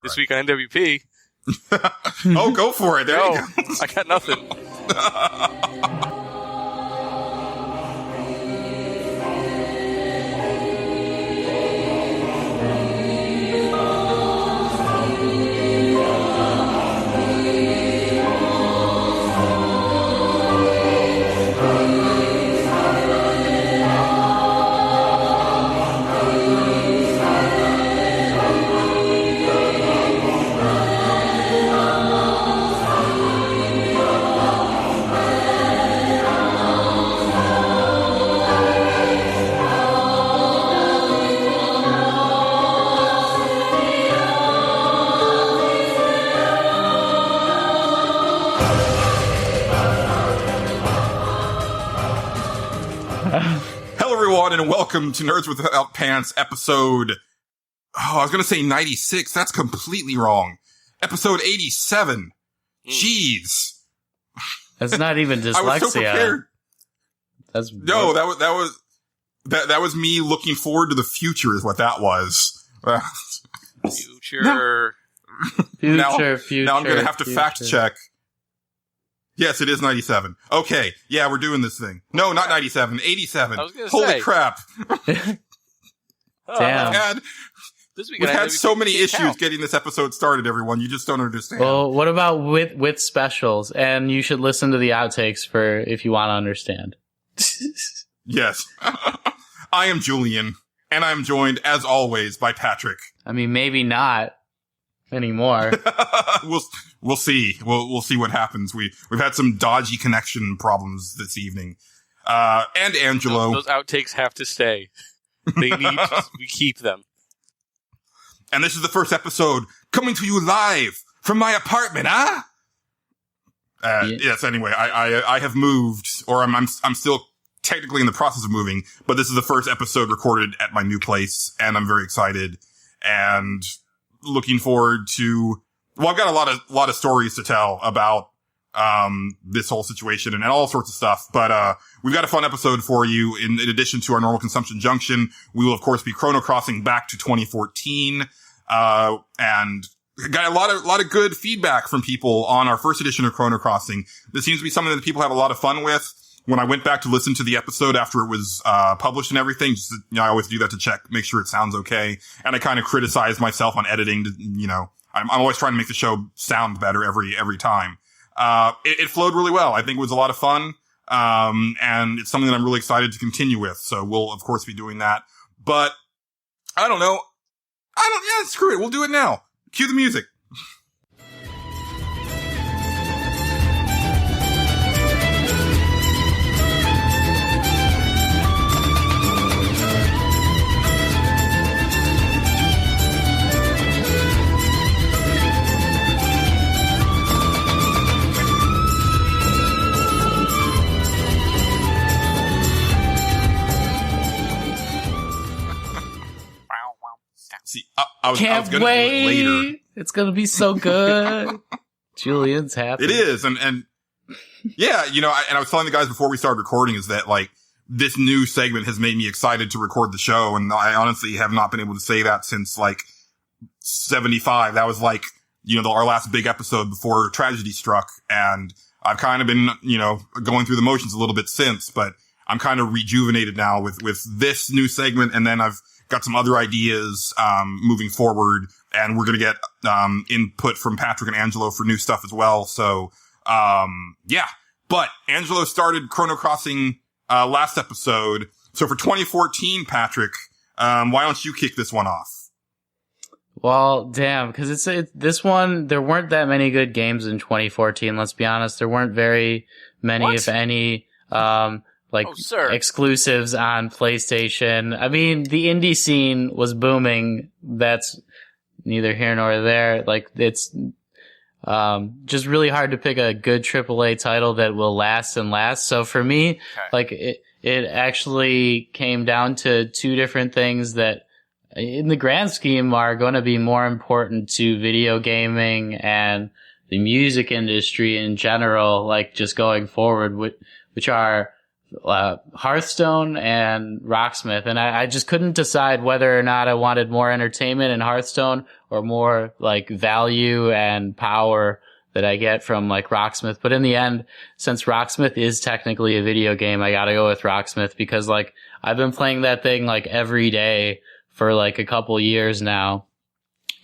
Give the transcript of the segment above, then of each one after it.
This week on NWP. Oh, go for it. There you go. I got nothing. And welcome to Nerds Without Pants episode, I was going to say 96. That's completely wrong. Episode 87. Jeez. That's not even dyslexia. I was so prepared. No, that was me looking forward to the future is what that was. Future. Now I'm going to have to fact check. Yes, it is 97. Okay. Yeah, we're doing this thing. No, not 97. 87. I was gonna Holy say. crap. Damn. We've had so many issues getting this episode started, everyone. You just don't understand. Well, what about with specials? And you should listen to the outtakes for if you want to understand. Yes. I am Julian, and I'm joined, as always, by Patrick. I mean, maybe not anymore. We'll see. We'll see what happens. We've had some dodgy connection problems this evening. And Angelo. Those outtakes have to stay. We keep them. And this is the first episode coming to you live from my apartment, huh? Yes, anyway, I have moved, or I'm still technically in the process of moving, but this is the first episode recorded at my new place, and I'm very excited and looking forward to. Well, I've got a lot of stories to tell about this whole situation and all sorts of stuff, but we've got a fun episode for you. In addition to our normal Consumption Junction, we will of course be Chrono Crossing back to 2014, and got a lot of good feedback from people on our first edition of Chrono Crossing. This seems to be something that people have a lot of fun with. When I went back to listen to the episode after it was published and everything, just, I always do that to check, make sure it sounds okay, and I kind of criticized myself on editing to, I'm always trying to make the show sound better every time. It flowed really well. I think it was a lot of fun. And it's something that I'm really excited to continue with. So we'll, of course, be doing that. But I don't know. Screw it. We'll do it now. Cue the music. See, I was Can't gonna wait. do it later. It's gonna be so good. Julian's happy. It is, and yeah, I was telling the guys before we started recording is that like this new segment has made me excited to record the show, and I honestly have not been able to say that since like 75. That was like our last big episode before tragedy struck, and I've kind of been going through the motions a little bit since, but I'm kind of rejuvenated now with this new segment, and then I've got some other ideas moving forward, and we're going to get input from Patrick and Angelo for new stuff as well. So, yeah. But Angelo started Chrono Crossing last episode. So for 2014, Patrick, why don't you kick this one off? Well, damn, because this one, there weren't that many good games in 2014, let's be honest. There weren't very many, if any, exclusives on PlayStation. I mean, the indie scene was booming. That's neither here nor there. Like, it's just really hard to pick a good AAA title that will last and last. So for me, it actually came down to two different things that in the grand scheme are going to be more important to video gaming and the music industry in general, like just going forward, which are Hearthstone and Rocksmith, and I just couldn't decide whether or not I wanted more entertainment in Hearthstone or more like value and power that I get from like Rocksmith. But in the end, since Rocksmith is technically a video game, I gotta go with Rocksmith because like I've been playing that thing like every day for like a couple years now.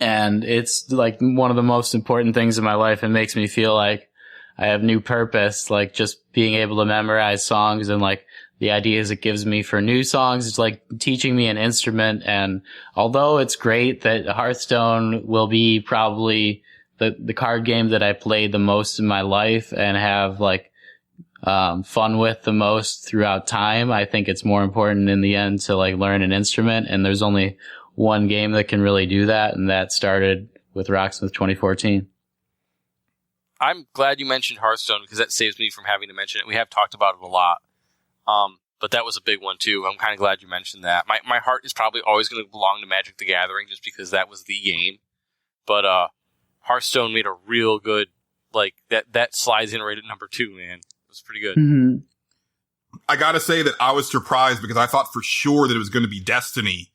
And it's like one of the most important things in my life. It makes me feel like I have new purpose, like just being able to memorize songs and like the ideas it gives me for new songs. It's like teaching me an instrument. And although it's great that Hearthstone will be probably the card game that I played the most in my life and have like fun with the most throughout time, I think it's more important in the end to like learn an instrument. And there's only one game that can really do that, and that started with Rocksmith 2014. I'm glad you mentioned Hearthstone because that saves me from having to mention it. We have talked about it a lot, but that was a big one too. I'm kind of glad you mentioned that. My heart is probably always going to belong to Magic the Gathering just because that was the game. But Hearthstone made a real good, like, that slides in right at number 2, man. It was pretty good. Mm-hmm. I gotta say that I was surprised because I thought for sure that it was going to be Destiny.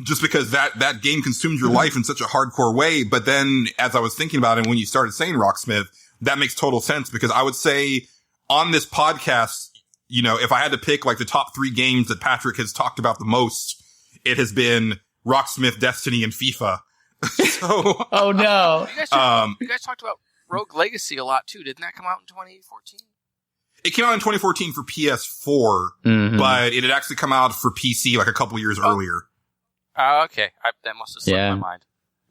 Just because that game consumed your life in such a hardcore way. But then as I was thinking about it, when you started saying Rocksmith, that makes total sense because I would say on this podcast, you know, if I had to pick like the top 3 games that Patrick has talked about the most, it has been Rocksmith, Destiny, and FIFA. So, oh no. You guys talked about Rogue Legacy a lot too. Didn't that come out in 2014? It came out in 2014 for PS4, but it had actually come out for PC like a couple years earlier. Okay. That must have slipped my mind.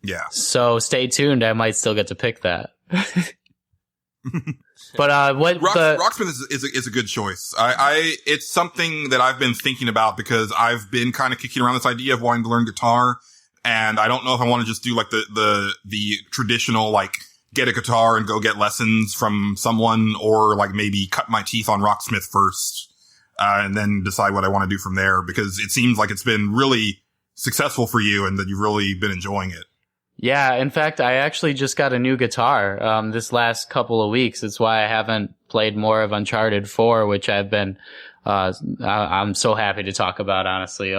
Yeah. So stay tuned. I might still get to pick that. But Rocksmith is a good choice. It's something that I've been thinking about because I've been kind of kicking around this idea of wanting to learn guitar, and I don't know if I want to just do like the traditional like get a guitar and go get lessons from someone, or like maybe cut my teeth on Rocksmith first, and then decide what I want to do from there, because it seems like it's been really successful for you and that you've really been enjoying it. Yeah, in fact, I actually just got a new guitar this last couple of weeks. That's why I haven't played more of Uncharted 4, which I've been I'm so happy to talk about, honestly.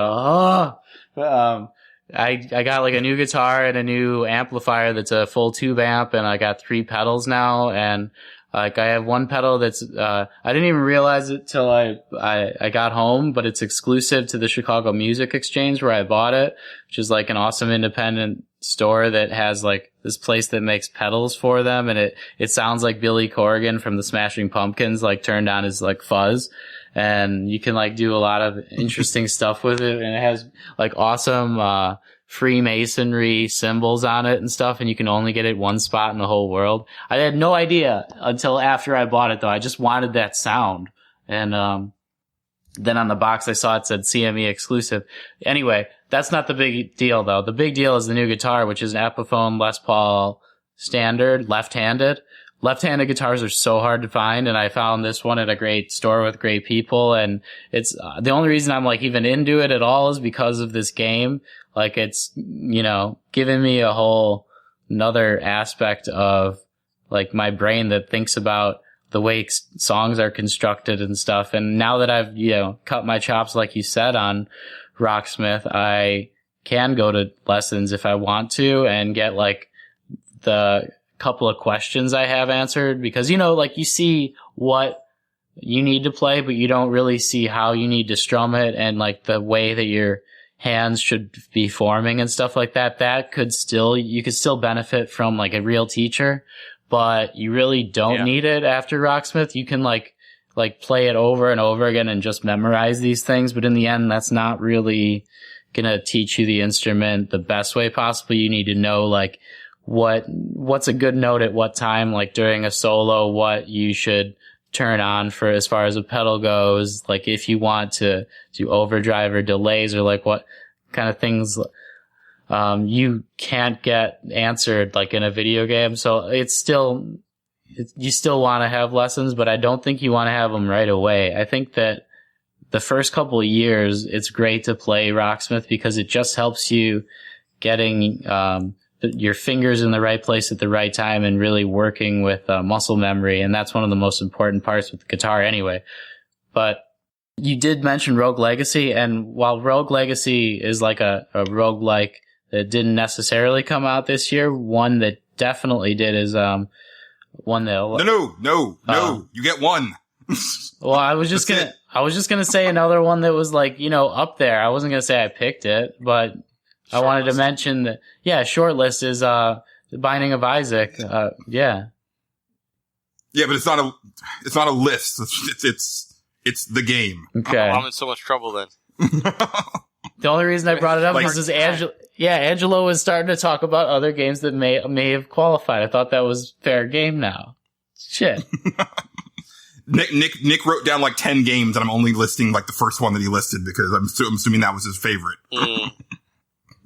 I got like a new guitar and a new amplifier that's a full tube amp, and I got 3 pedals now, and like I have one pedal that's I didn't even realize it till I got home, but it's exclusive to the Chicago Music Exchange where I bought it, which is like an awesome independent store that has like this place that makes pedals for them, and it sounds like Billy Corgan from the Smashing Pumpkins like turned on his like fuzz. And you can like do a lot of interesting stuff with it, and it has like awesome Freemasonry symbols on it and stuff, and you can only get it one spot in the whole world. I had no idea until after I bought it, though. I just wanted that sound, and then on the box I saw it said CME exclusive. Anyway, that's not the big deal though. The big deal is the new guitar, which is an Epiphone Les Paul Standard, left-handed. Left-handed guitars are so hard to find, and I found this one at a great store with great people, and it's the only reason I'm like even into it at all is because of this game. Like it's, you know, giving me a whole another aspect of like my brain that thinks about the way songs are constructed and stuff. And now that I've, you know, cut my chops, like you said, on Rocksmith, I can go to lessons if I want to and get like the couple of questions I have answered, because, you know, like you see what you need to play, but you don't really see how you need to strum it and like the way that your hands should be forming and stuff like that. You could still benefit from like a real teacher, but you really don't need it after Rocksmith. You can like play it over and over again and just memorize these things. But in the end, that's not really gonna teach you the instrument the best way possible. You need to know like what's a good note at what time, like during a solo, what you should turn on for as far as a pedal goes, like if you want to do overdrive or delays, or like what kind of things you can't get answered like in a video game. So you still want to have lessons, but I don't think you want to have them right away. I think that the first couple of years it's great to play Rocksmith because it just helps you getting your fingers in the right place at the right time and really working with muscle memory. And that's one of the most important parts with the guitar anyway. But you did mention Rogue Legacy, and while Rogue Legacy is like a roguelike that didn't necessarily come out this year, one that definitely did is one that No, you get one. Well, I was just gonna say another one that was like, up there. I wasn't gonna say I picked it, but I wanted to mention that. Yeah, shortlist is The Binding of Isaac. Yeah. Yeah, but it's not a list. It's the game. Okay. I'm in so much trouble then. The only reason I brought it up is Angelo was starting to talk about other games that may have qualified. I thought that was fair game now. Shit. Nick wrote down like 10 games, and I'm only listing like the first one that he listed because I'm assuming that was his favorite.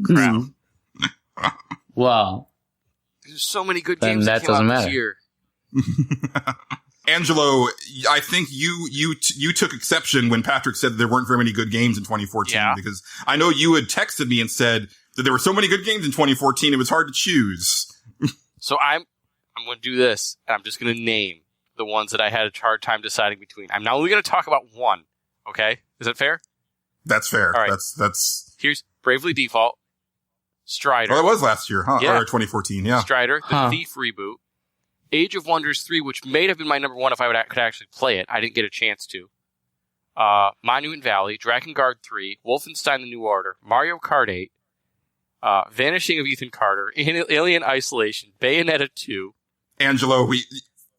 Crap. Well, there's so many good games that came out this year. Angelo, I think you took exception when Patrick said that there weren't very many good games in 2014 because I know you had texted me and said that there were so many good games in 2014 it was hard to choose. So I'm going to do this, and I'm just going to name the ones that I had a hard time deciding between. I'm now only going to talk about one. Okay, is that fair? That's fair. All right. That's. Here's Bravely Default, Strider. Oh, that was last year, huh? Yeah. Or 2014, yeah. Strider, the Thief reboot, Age of Wonders 3, which may have been my number one if I could actually play it. I didn't get a chance to. Monument Valley, Drakengard 3, Wolfenstein: The New Order, Mario Kart 8, Vanishing of Ethan Carter, Alien Isolation, Bayonetta 2. Angelo, we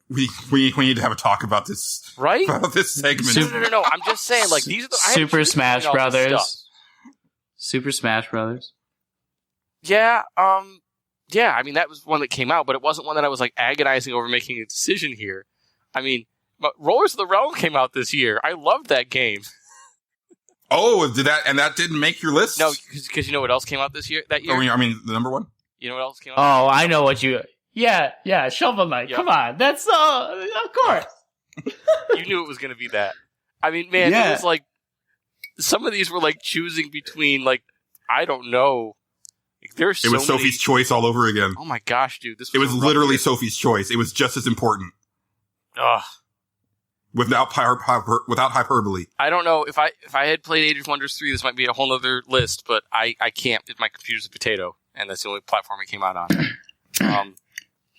need to have a talk about this. Right? About this segment. No. I'm just saying, like, these are the Super Smash Brothers. Super Smash Brothers. Yeah, yeah, I mean, that was one that came out, but it wasn't one that I was, like, agonizing over making a decision here. I mean, but Rollers of the Realm came out this year. I loved that game. Oh, that didn't make your list? No, because you know what else came out that year? Oh, I mean, the number one? You know what else came out? Oh, I know what you... Yeah, Shovel Knight. Yep. Come on. That's, of course. You knew it was going to be that. I mean, man, It was like, some of these were like choosing between, like, I don't know. It was Sophie's Choice all over again. Oh my gosh, dude. It was literally Sophie's Choice. It was just as important. Ugh. Without hyperbole. I don't know. If I had played Age of Wonders 3, this might be a whole other list, but I can't. My computer's a potato, and that's the only platform it came out on.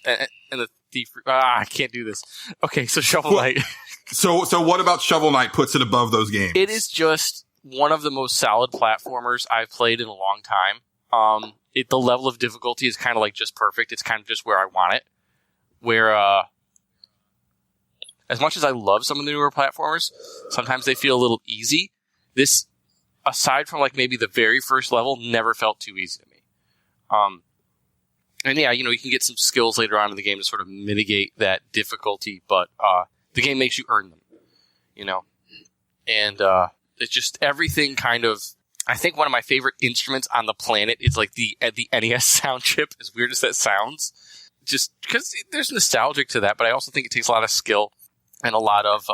And the Thief... I can't do this. Okay, so Shovel Knight. So what about Shovel Knight puts it above those games? It is just one of the most solid platformers I've played in a long time. The level of difficulty is kind of like just perfect. It's kind of just where I want it. Where, as much as I love some of the newer platformers, sometimes they feel a little easy. This, aside from like maybe the very first level, never felt too easy to me. And yeah, you can get some skills later on in the game to sort of mitigate that difficulty, but the game makes you earn them, And it's just everything kind of... I think one of my favorite instruments on the planet is like the NES sound chip, as weird as that sounds. Just because there's nostalgic to that, but I also think it takes a lot of skill and a lot of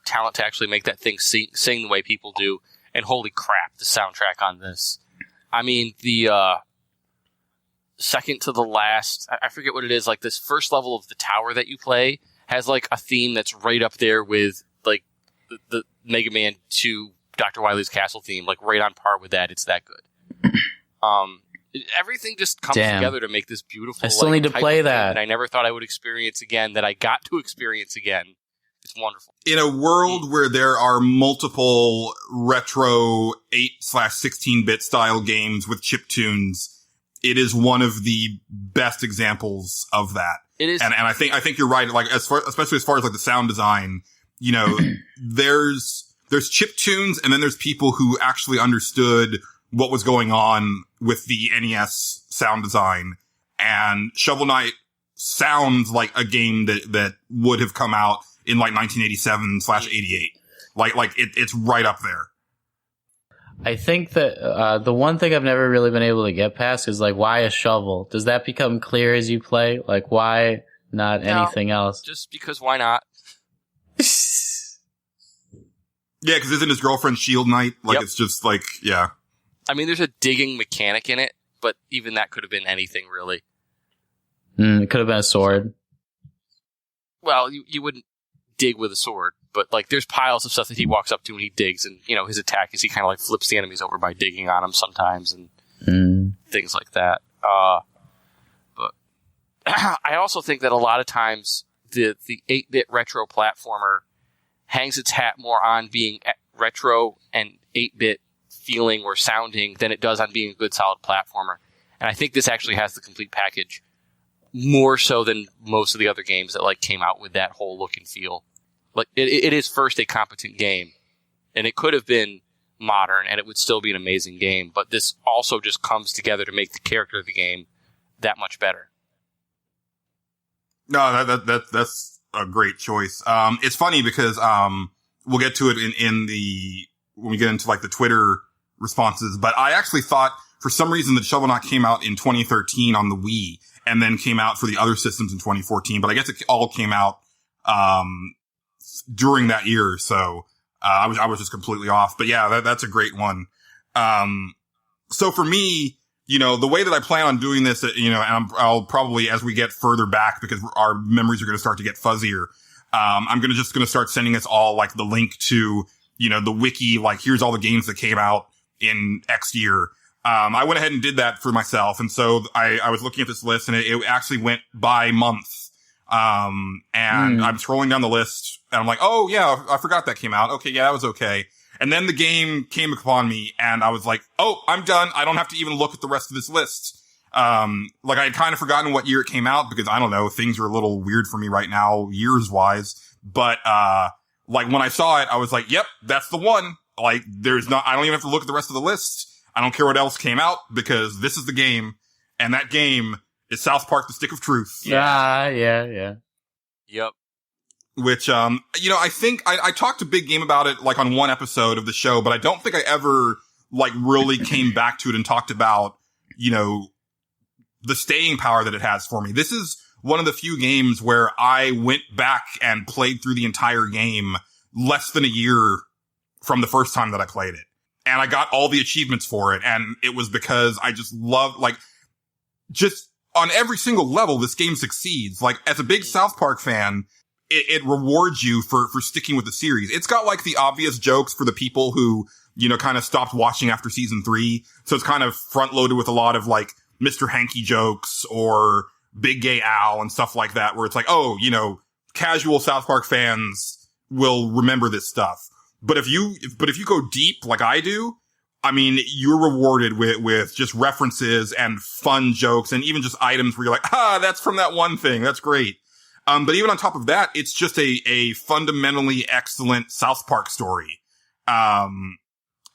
talent to actually make that thing sing the way people do. And holy crap, the soundtrack on this. I mean, the... second to the last, I forget what it is, like this first level of the tower that you play has like a theme that's right up there with like the Mega Man 2 Dr. Wily's Castle theme, like right on par with that. It's that good. Everything just comes together to make this beautiful. I still need to play that. I never thought I would experience again, that I got to experience again. It's wonderful. In a world where there are multiple retro 8/16-bit style games with chiptunes, it is one of the best examples of that. It is. And I think you're right. Like, especially as far as like the sound design, there's chiptunes, and then there's people who actually understood what was going on with the NES sound design. And Shovel Knight sounds like a game that would have come out in like 1987/88. Like it's right up there. I think that the one thing I've never really been able to get past is like, why a shovel? Does that become clear as you play? Like, why not anything else? Just because why not? Yeah, because isn't his girlfriend Shield Knight? Like, It's just like, yeah. I mean, there's a digging mechanic in it, but even that could have been anything, really. It could have been a sword. Well, you wouldn't dig with a sword, but like there's piles of stuff that he walks up to and he digs, and you know his attack is he kind of like flips the enemies over by digging on them sometimes and things like that. But I also think that a lot of times the 8-bit retro platformer hangs its hat more on being retro and 8-bit feeling or sounding than it does on being a good solid platformer. And I think this actually has the complete package more so than most of the other games that like came out with that whole look and feel. Like it is first a competent game, and it could have been modern and it would still be an amazing game, but this also just comes together to make the character of the game that much better. No, that's a great choice. It's funny because we'll get to it in the when we get into like the Twitter responses, but I actually thought for some reason that Shovel Knight came out in 2013 on the Wii and then came out for the other systems in 2014, but I guess it all came out during that year, so I was just completely off. But yeah, that's a great one. So for me, you know, the way that I plan on doing this, you know, and I'll probably, as we get further back, because our memories are going to start to get fuzzier, I'm going to start sending us all like the link to, you know, the wiki, like here's all the games that came out in X year. I went ahead and did that for myself. And so I was looking at this list and it actually went by month. And I'm scrolling down the list and I'm like, oh yeah, I forgot that came out. Okay. Yeah, that was okay. And then the game came upon me and I was like, oh, I'm done. I don't have to even look at the rest of this list. Like I had kind of forgotten what year it came out because I don't know, things are a little weird for me right now, years wise. But, like when I saw it, I was like, yep, that's the one. Like I don't even have to look at the rest of the list. I don't care what else came out because this is the game. And that game is South Park: The Stick of Truth. Yeah. Yep. Which, you know, I think I talked a big game about it like on one episode of the show, but I don't think I ever like really came back to it and talked about, you know, the staying power that it has for me. This is one of the few games where I went back and played through the entire game less than a year from the first time that I played it. And I got all the achievements for it. And it was because I just loved, like, just on every single level, this game succeeds. Like, as a big South Park fan, it rewards you for sticking with the series. It's got like the obvious jokes for the people who, you know, kind of stopped watching after season 3. So it's kind of front loaded with a lot of like Mr. Hanky jokes or Big Gay Al and stuff like that, where it's like, oh, you know, casual South Park fans will remember this stuff. But if you go deep like I do, I mean, you're rewarded with just references and fun jokes and even just items where you're like, that's from that one thing. That's great. But even on top of that, it's just a fundamentally excellent South Park story. And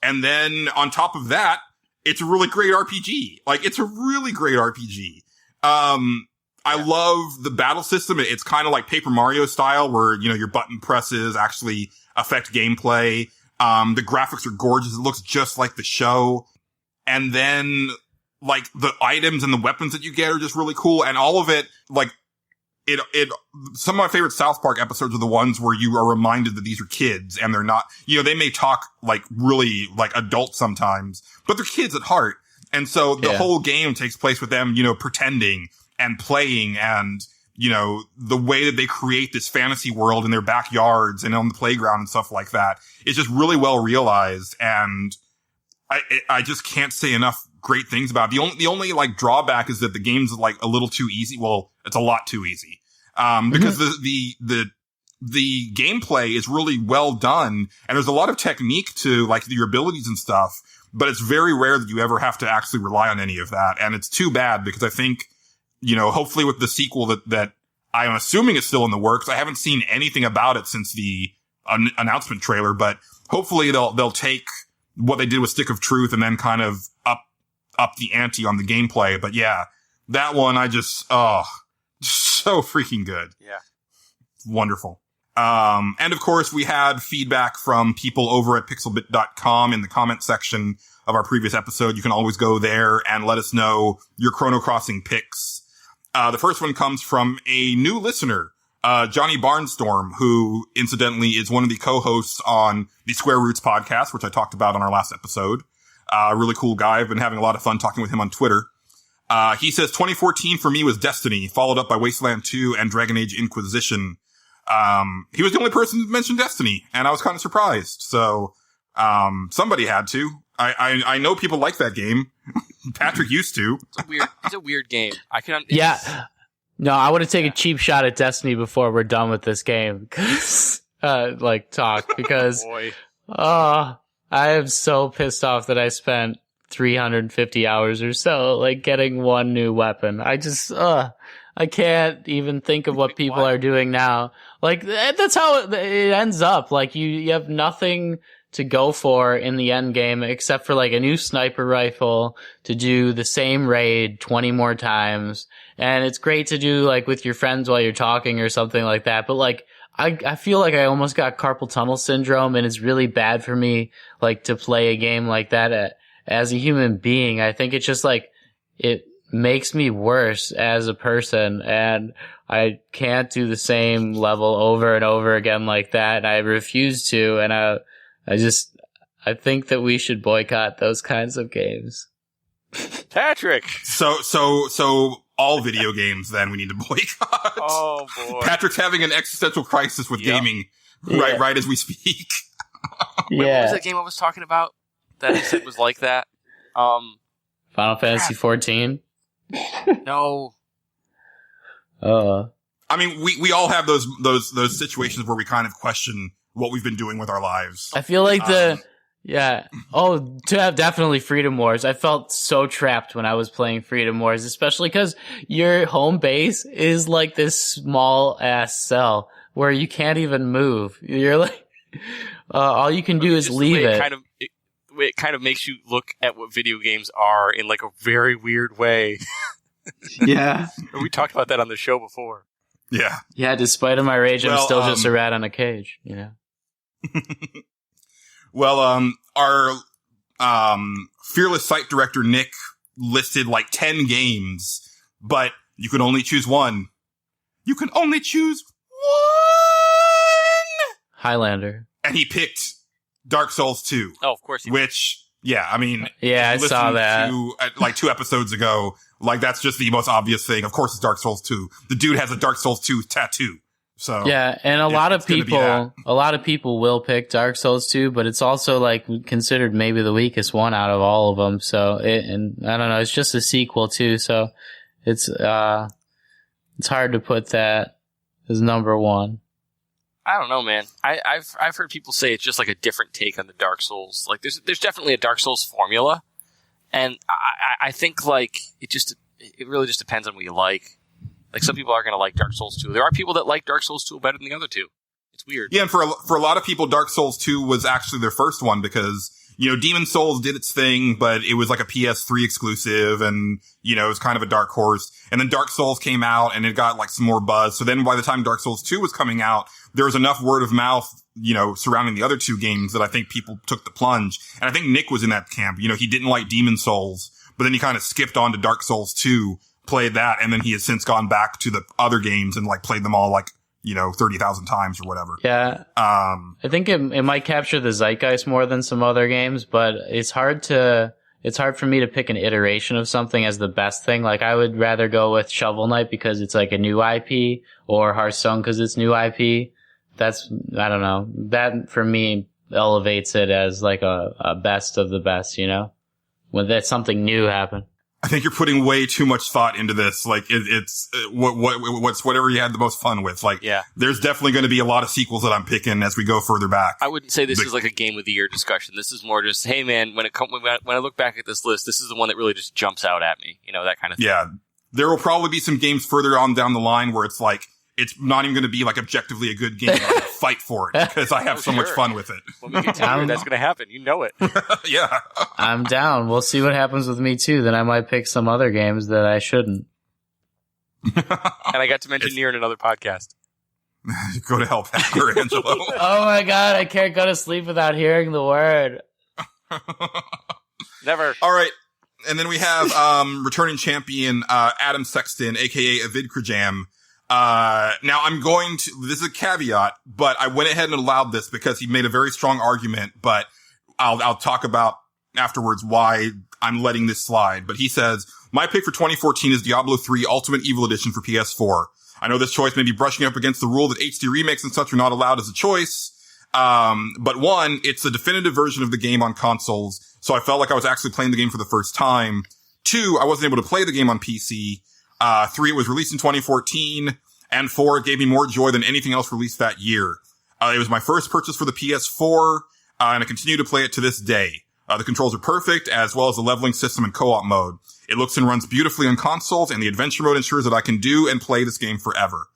then on top of that, it's a really great RPG. Like, it's a really great RPG. I love the battle system. It's kind of like Paper Mario style where, you know, your button presses actually affect gameplay. The graphics are gorgeous. It looks just like the show. And then, like, the items and the weapons that you get are just really cool. And all of it, like, some of my favorite South Park episodes are the ones where you are reminded that these are kids and they're not, you know, they may talk like really like adults sometimes, but they're kids at heart. And so the whole game takes place with them, you know, pretending and playing and, you know, the way that they create this fantasy world in their backyards and on the playground and stuff like that is just really well realized. And I just can't say enough great things about it. The only like drawback is that the game's like a little too easy. Well, it's a lot too easy. Because the gameplay is really well done and there's a lot of technique to like your abilities and stuff, but it's very rare that you ever have to actually rely on any of that. And it's too bad because I think, you know, hopefully with the sequel that I'm assuming is still in the works. I haven't seen anything about it since the announcement trailer, but hopefully they'll take what they did with Stick of Truth and then kind of up the ante on the gameplay. But yeah, that one I just, so freaking good. Yeah. Wonderful. And of course we had feedback from people over at pixelbit.com in the comment section of our previous episode. You can always go there and let us know your Chrono Crossing picks. The first one comes from a new listener, Johnny Barnstorm, who incidentally is one of the co-hosts on the Square Roots podcast, which I talked about on our last episode. Really cool guy. I've been having a lot of fun talking with him on Twitter. He says 2014 for me was Destiny, followed up by Wasteland 2 and Dragon Age Inquisition. he was the only person that mentioned Destiny, and I was kind of surprised. So, somebody had to. I know people like that game. Patrick used to. It's a weird game. Yeah. No, I want to take a cheap shot at Destiny before we're done with this game. Because I am so pissed off that I spent 350 hours or so, like, getting one new weapon. I can't even think of what people are doing now. Like, that's how it ends up. Like, you have nothing to go for in the end game except for, like, a new sniper rifle to do the same raid 20 more times. And it's great to do, like, with your friends while you're talking or something like that. But, like, I feel like I almost got carpal tunnel syndrome, and it's really bad for me, like, to play a game like that as a human being. I think it's just, like, it makes me worse as a person, and I can't do the same level over and over again like that, and I refuse to, and I think that we should boycott those kinds of games. Patrick! So all video games, then, we need to boycott. Oh, boy. Patrick's having an existential crisis with gaming right as we speak. Wait, what was that game I was talking about that I said was like that? Final Fantasy 14? No. I mean, we all have those situations where we kind of question what we've been doing with our lives. I feel like definitely Freedom Wars. I felt so trapped when I was playing Freedom Wars, especially because your home base is like this small ass cell where you can't even move. You're like, all you can do is leave it. It kind of makes you look at what video games are in like a very weird way. Yeah. We talked about that on the show before. Yeah. Yeah, despite my rage, I'm still just a rat on a cage, you know? Well, our fearless site director, Nick, listed like 10 games, but you can only choose one. You can only choose one! Highlander. And he picked Dark Souls 2. Oh, of course. Which, yeah, I mean... Yeah, I saw that. Like 2 episodes ago, like that's just the most obvious thing. Of course it's Dark Souls 2. The dude has a Dark Souls 2 tattoo. So yeah, and a lot of people will pick Dark Souls 2, but it's also like considered maybe the weakest one out of all of them. So and I don't know, it's just a sequel too, so it's hard to put that as number one. I don't know, man. I've heard people say it's just like a different take on the Dark Souls. Like there's definitely a Dark Souls formula, and I think like it really just depends on what you like. Like, some people are going to like Dark Souls 2. There are people that like Dark Souls 2 better than the other two. It's weird. Yeah, and for a lot of people, Dark Souls 2 was actually their first one because, you know, Demon Souls did its thing, but it was like a PS3 exclusive and, you know, it was kind of a dark horse. And then Dark Souls came out and it got like some more buzz. So then by the time Dark Souls 2 was coming out, there was enough word of mouth, you know, surrounding the other two games that I think people took the plunge. And I think Nick was in that camp. You know, he didn't like Demon Souls, but then he kind of skipped on to Dark Souls 2. Played that, and then he has since gone back to the other games and like played them all like, you know, 30,000 times or whatever. Yeah. I think it might capture the zeitgeist more than some other games, but it's hard for me to pick an iteration of something as the best thing. Like, I would rather go with Shovel Knight because it's like a new IP, or Hearthstone because it's new IP. I don't know. That for me elevates it as like a best of the best, you know? When that's something new happened. I think you're putting way too much thought into this. Like, it's what's whatever you had the most fun with. Like, yeah. There's definitely going to be a lot of sequels that I'm picking as we go further back. I wouldn't say this is like a game of the year discussion. This is more just, hey man, when I look back at this list, this is the one that really just jumps out at me. You know, that kind of thing. Yeah. There will probably be some games further on down the line where it's like, it's not even going to be like objectively a good game. I'll fight for it because I have so much fun with it. When we get to here, that's going to happen. You know it. Yeah. I'm down. We'll see what happens with me too. Then I might pick some other games that I shouldn't. And I got to mention Nier in another podcast. Go to hell, Packer, Angelo. Oh my god, I can't go to sleep without hearing the word. Never. All right. And then we have returning champion Adam Sexton, aka Avidkrajam. Now this is a caveat, but I went ahead and allowed this because he made a very strong argument, but I'll talk about afterwards why I'm letting this slide. But he says, my pick for 2014 is Diablo 3 Ultimate Evil Edition for PS4. I know this choice may be brushing up against the rule that HD remakes and such are not allowed as a choice. But one, it's a definitive version of the game on consoles, so I felt like I was actually playing the game for the first time. Two, I wasn't able to play the game on PC. Three, it was released in 2014. And four, it gave me more joy than anything else released that year. It was my first purchase for the PS4, and I continue to play it to this day. The controls are perfect, as well as the leveling system and co-op mode. It looks and runs beautifully on consoles, and the adventure mode ensures that I can do and play this game forever.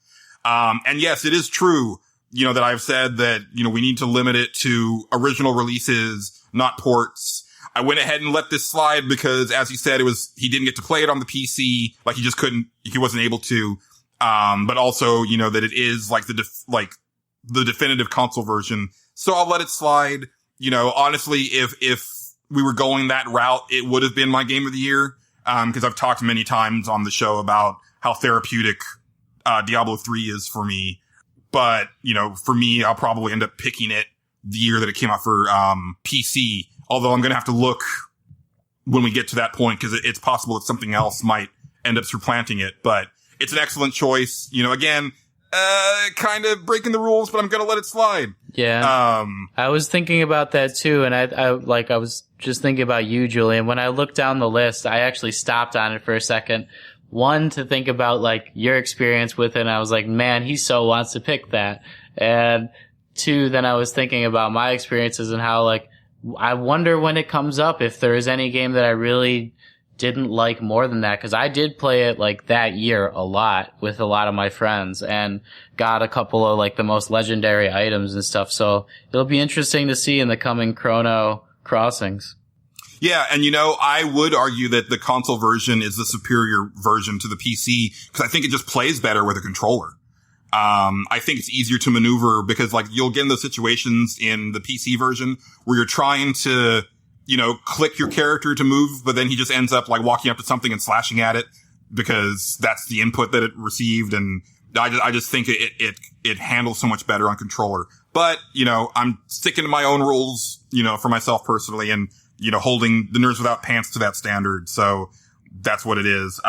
And yes, it is true, that I've said that, we need to limit it to original releases, not ports. I went ahead and let this slide because, as he said, he didn't get to play it on the PC, like he wasn't able to. But also, that it is like the definitive console version. So I'll let it slide. Honestly, if we were going that route, it would have been my game of the year. Cause I've talked many times on the show about how therapeutic, Diablo 3 is for me. But, for me, I'll probably end up picking it the year that it came out for, PC. Although I'm going to have to look when we get to that point, cause it's possible that something else might end up supplanting it. But it's an excellent choice. Again, kind of breaking the rules, but I'm going to let it slide. Yeah. I was thinking about that too. And I was just thinking about you, Julian. When I looked down the list, I actually stopped on it for a second. One, to think about your experience with it. And I was like, man, he so wants to pick that. And two, then I was thinking about my experiences and how I wonder when it comes up if there is any game that I really didn't like more than that, because I did play it that year a lot with a lot of my friends and got a couple of the most legendary items and stuff. So it'll be interesting to see in the coming Chrono Crossings. Yeah, and I would argue that the console version is the superior version to the PC because I think it just plays better with a controller. I think it's easier to maneuver because you'll get in those situations in the PC version where you're trying to click your character to move, but then he just ends up walking up to something and slashing at it because that's the input that it received. And I just think it handles so much better on controller. But, I'm sticking to my own rules, for myself personally and, holding the Nerds Without Pants to that standard. So that's what it is.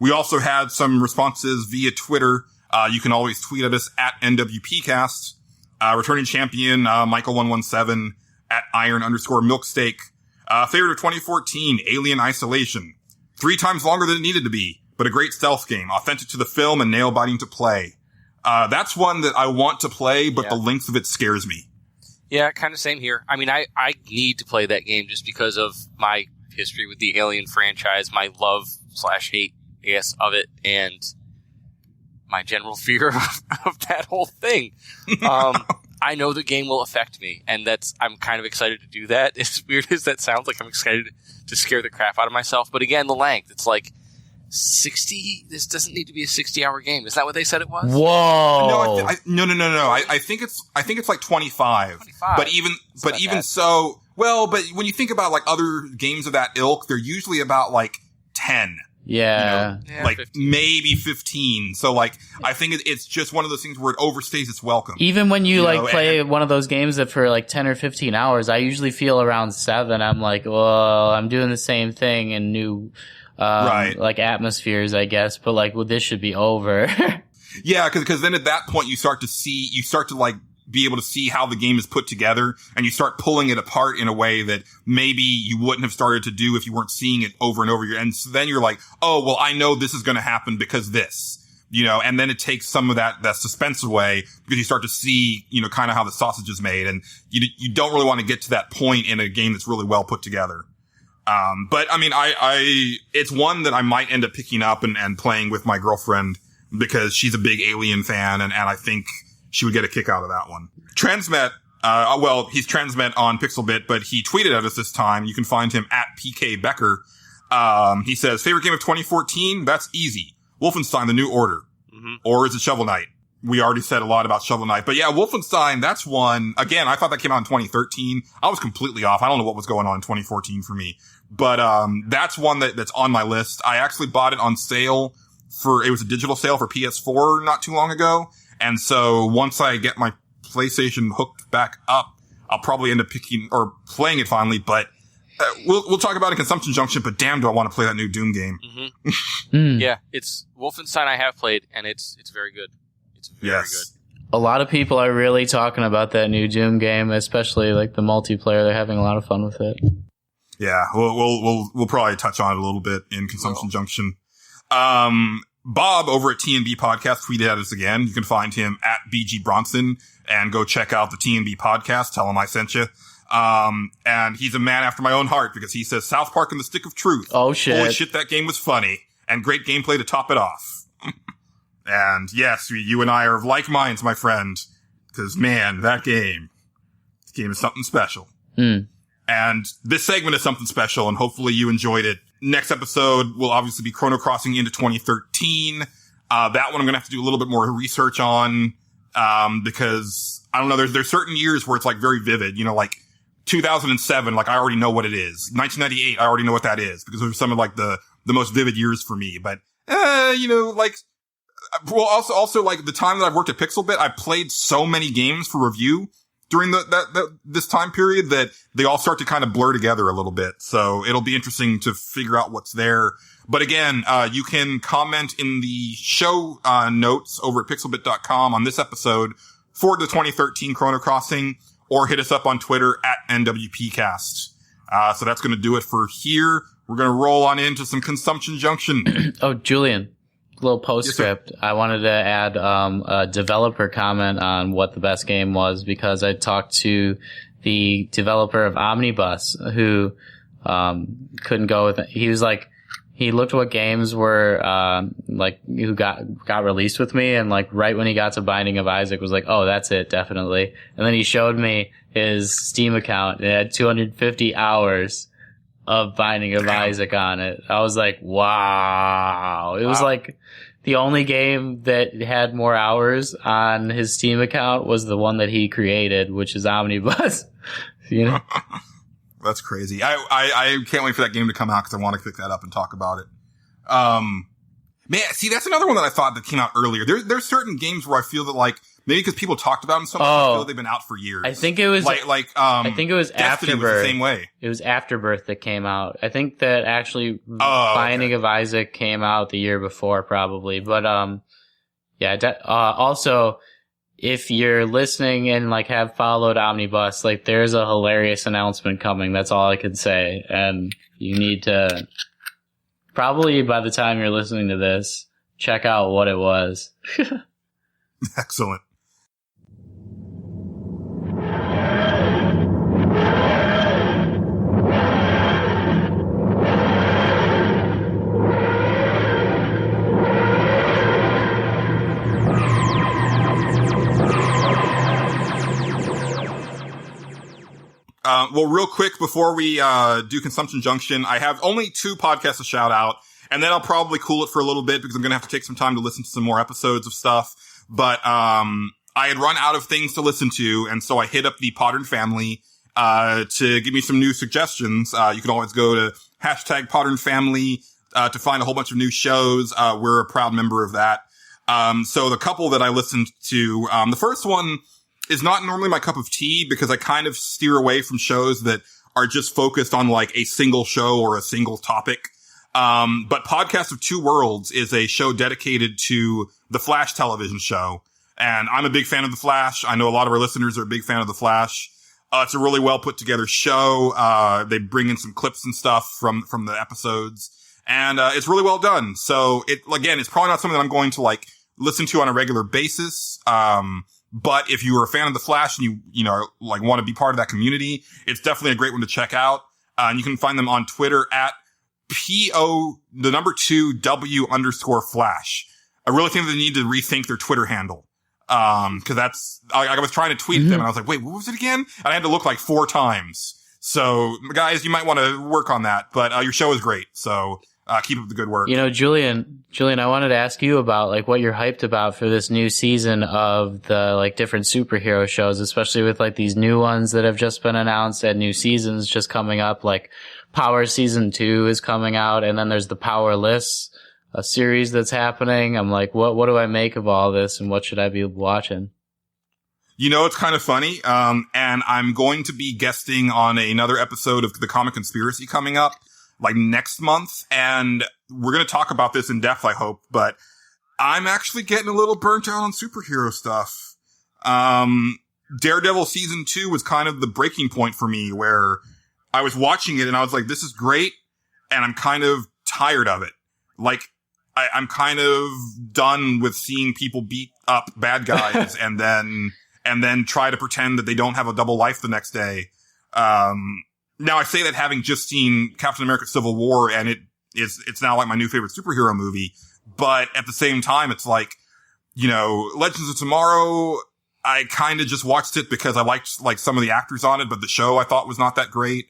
We also had some responses via Twitter. You can always tweet at us at NWPcast. Returning champion, Michael117 at Iron_Milksteak. Favorite of 2014, Alien Isolation. 3 times longer than it needed to be, but a great stealth game, authentic to the film and nail-biting to play. That's one that I want to play, but the length of it scares me. Yeah, kind of same here. I mean, I need to play that game just because of my history with the Alien franchise, my love/hate, I guess, of it, and my general fear of that whole thing. I know the game will affect me, and I'm kind of excited to do that. As weird as that sounds, I'm excited to scare the crap out of myself. But again, the length, it's 60. This doesn't need to be a 60-hour game. Isn't that what they said it was? Whoa! No. I think it's 25. But even so, but when you think about other games of that ilk, they're usually about 10. Yeah. Maybe 15. So I think it's just one of those things where it overstays its welcome. Even when you play one of those games that for 10 or 15 hours, I usually feel around 7. I'm well, I'm doing the same thing in new, atmospheres, I guess. But this should be over. Yeah. Cause then at that point you start to be able to see how the game is put together, and you start pulling it apart in a way that maybe you wouldn't have started to do if you weren't seeing it over and over again. And so then you're oh, well, I know this is going to happen because this, and then it takes some of that suspense away because you start to see, kind of how the sausage is made, and you don't really want to get to that point in a game that's really well put together. But I mean, it's one that I might end up picking up and playing with my girlfriend because she's a big Alien fan, and I think she would get a kick out of that one. Transmet, he's Transmet on Pixelbit, but he tweeted at us this time. You can find him at PK Becker. He says, favorite game of 2014? That's easy. Wolfenstein: The New Order. Mm-hmm. Or is it Shovel Knight? We already said a lot about Shovel Knight. But yeah, Wolfenstein, that's one. Again, I thought that came out in 2013. I was completely off. I don't know what was going on in 2014 for me. But that's one that's on my list. I actually bought it on sale it was a digital sale for PS4 not too long ago. And so once I get my PlayStation hooked back up, I'll probably end up picking or playing it finally. But we'll talk about it in Consumption Junction, but damn, do I want to play that new Doom game. Mm-hmm. Yeah, it's Wolfenstein I have played, and it's very good. It's very good. A lot of people are really talking about that new Doom game, especially like the multiplayer. They're having a lot of fun with it. Yeah, we'll probably touch on it a little bit in Consumption Junction. Bob over at TNB Podcast tweeted at us again. You can find him at BG Bronson and go check out the TNB Podcast. Tell him I sent you. And he's a man after my own heart because he says South Park and the Stick of Truth. Oh shit. Holy shit, that game was funny and great gameplay to top it off. And yes, you and I are of like minds, my friend, because man, that game is something special. And this segment is something special, and hopefully you enjoyed it. Next episode will obviously be Chrono Crossing into 2013. That one I'm going to have to do a little bit more research on, because I don't know, there's certain years where it's like very vivid, you know, like 2007, like I already know what it is. 1998, I already know what that is because those are some of like the most vivid years for me. But, you know, like, well, also like the time that I've worked at Pixelbit, I played so many games for review during this time period that they all start to kind of blur together a little bit. So it'll be interesting to figure out what's there. But again, you can comment in the show, notes over at pixelbit.com on this episode for the 2013 Chrono Crossing, or hit us up on Twitter at NWPcast. So that's going to do it for here. We're going to roll on into some Consumption Junction. Oh, Julian. Little postscript. Yes, I wanted to add a developer comment on what the best game was, because I talked to the developer of Omnibus who couldn't go with it. He was like, he looked what games were like who got released with me, and like right when he got to Binding of Isaac was like, oh, that's it, definitely. And then he showed me his Steam account. It had 250 hours of Binding of Isaac on it. I was like, wow. It was like the only game that had more hours on his Steam account was the one that he created, which is Omnibus. You know? That's crazy. I can't wait for that game to come out because I want to pick that up and talk about it. Man, see, that's another one that I thought that came out earlier. There's certain games where I feel that like, maybe because people talked about them so much, I feel they've been out for years. I think it was I think it was Destiny Afterbirth. Was the same way. It was Afterbirth that came out. I think that actually Binding of Isaac came out the year before, probably. But yeah. Also, if you're listening and like have followed Omnibus, like there's a hilarious announcement coming. That's all I can say. And you need to probably by the time you're listening to this, check out what it was. Excellent. Well, real quick before we do Consumption Junction, I have only 2 podcasts to shout out, and then I'll probably cool it for a little bit because I'm going to have to take some time to listen to some more episodes of stuff. But I had run out of things to listen to, and so I hit up the Podern family to give me some new suggestions. You can always go to #Podern family to find a whole bunch of new shows. We're a proud member of that. So the couple that I listened to, the first one is not normally my cup of tea because I kind of steer away from shows that are just focused on like a single show or a single topic. But Podcast of Two Worlds is a show dedicated to the Flash television show. And I'm a big fan of the Flash. I know a lot of our listeners are a big fan of the Flash. It's a really well put together show. They bring in some clips and stuff from the episodes, and it's really well done. So it's probably not something that I'm going to like listen to on a regular basis. But if you are a fan of the Flash and you know, like want to be part of that community, it's definitely a great one to check out. And you can find them on Twitter at PO2W_Flash. I really think they need to rethink their Twitter handle. Cause I was trying to tweet them and I was like, wait, what was it again? And I had to look like 4 times. So guys, you might want to work on that, but your show is great. So keep up the good work. You know, Julian, I wanted to ask you about like what you're hyped about for this new season of the like different superhero shows, especially with like these new ones that have just been announced and new seasons just coming up. Like Power Season 2 is coming out, and then there's the Powerless, a series that's happening. I'm like, what do I make of all this, and what should I be watching? You know, it's kind of funny. And I'm going to be guesting on another episode of The Comic Conspiracy coming up, like next month. And we're going to talk about this in depth, I hope. But I'm actually getting a little burnt out on superhero stuff. Daredevil season 2 was kind of the breaking point for me, where I was watching it and I was like, this is great. And I'm kind of tired of it. Like, I'm kind of done with seeing people beat up bad guys and then try to pretend that they don't have a double life the next day. Now I say that having just seen Captain America Civil War, and it's now like my new favorite superhero movie. But at the same time, it's like, you know, Legends of Tomorrow, I kind of just watched it because I liked like some of the actors on it, but the show I thought was not that great.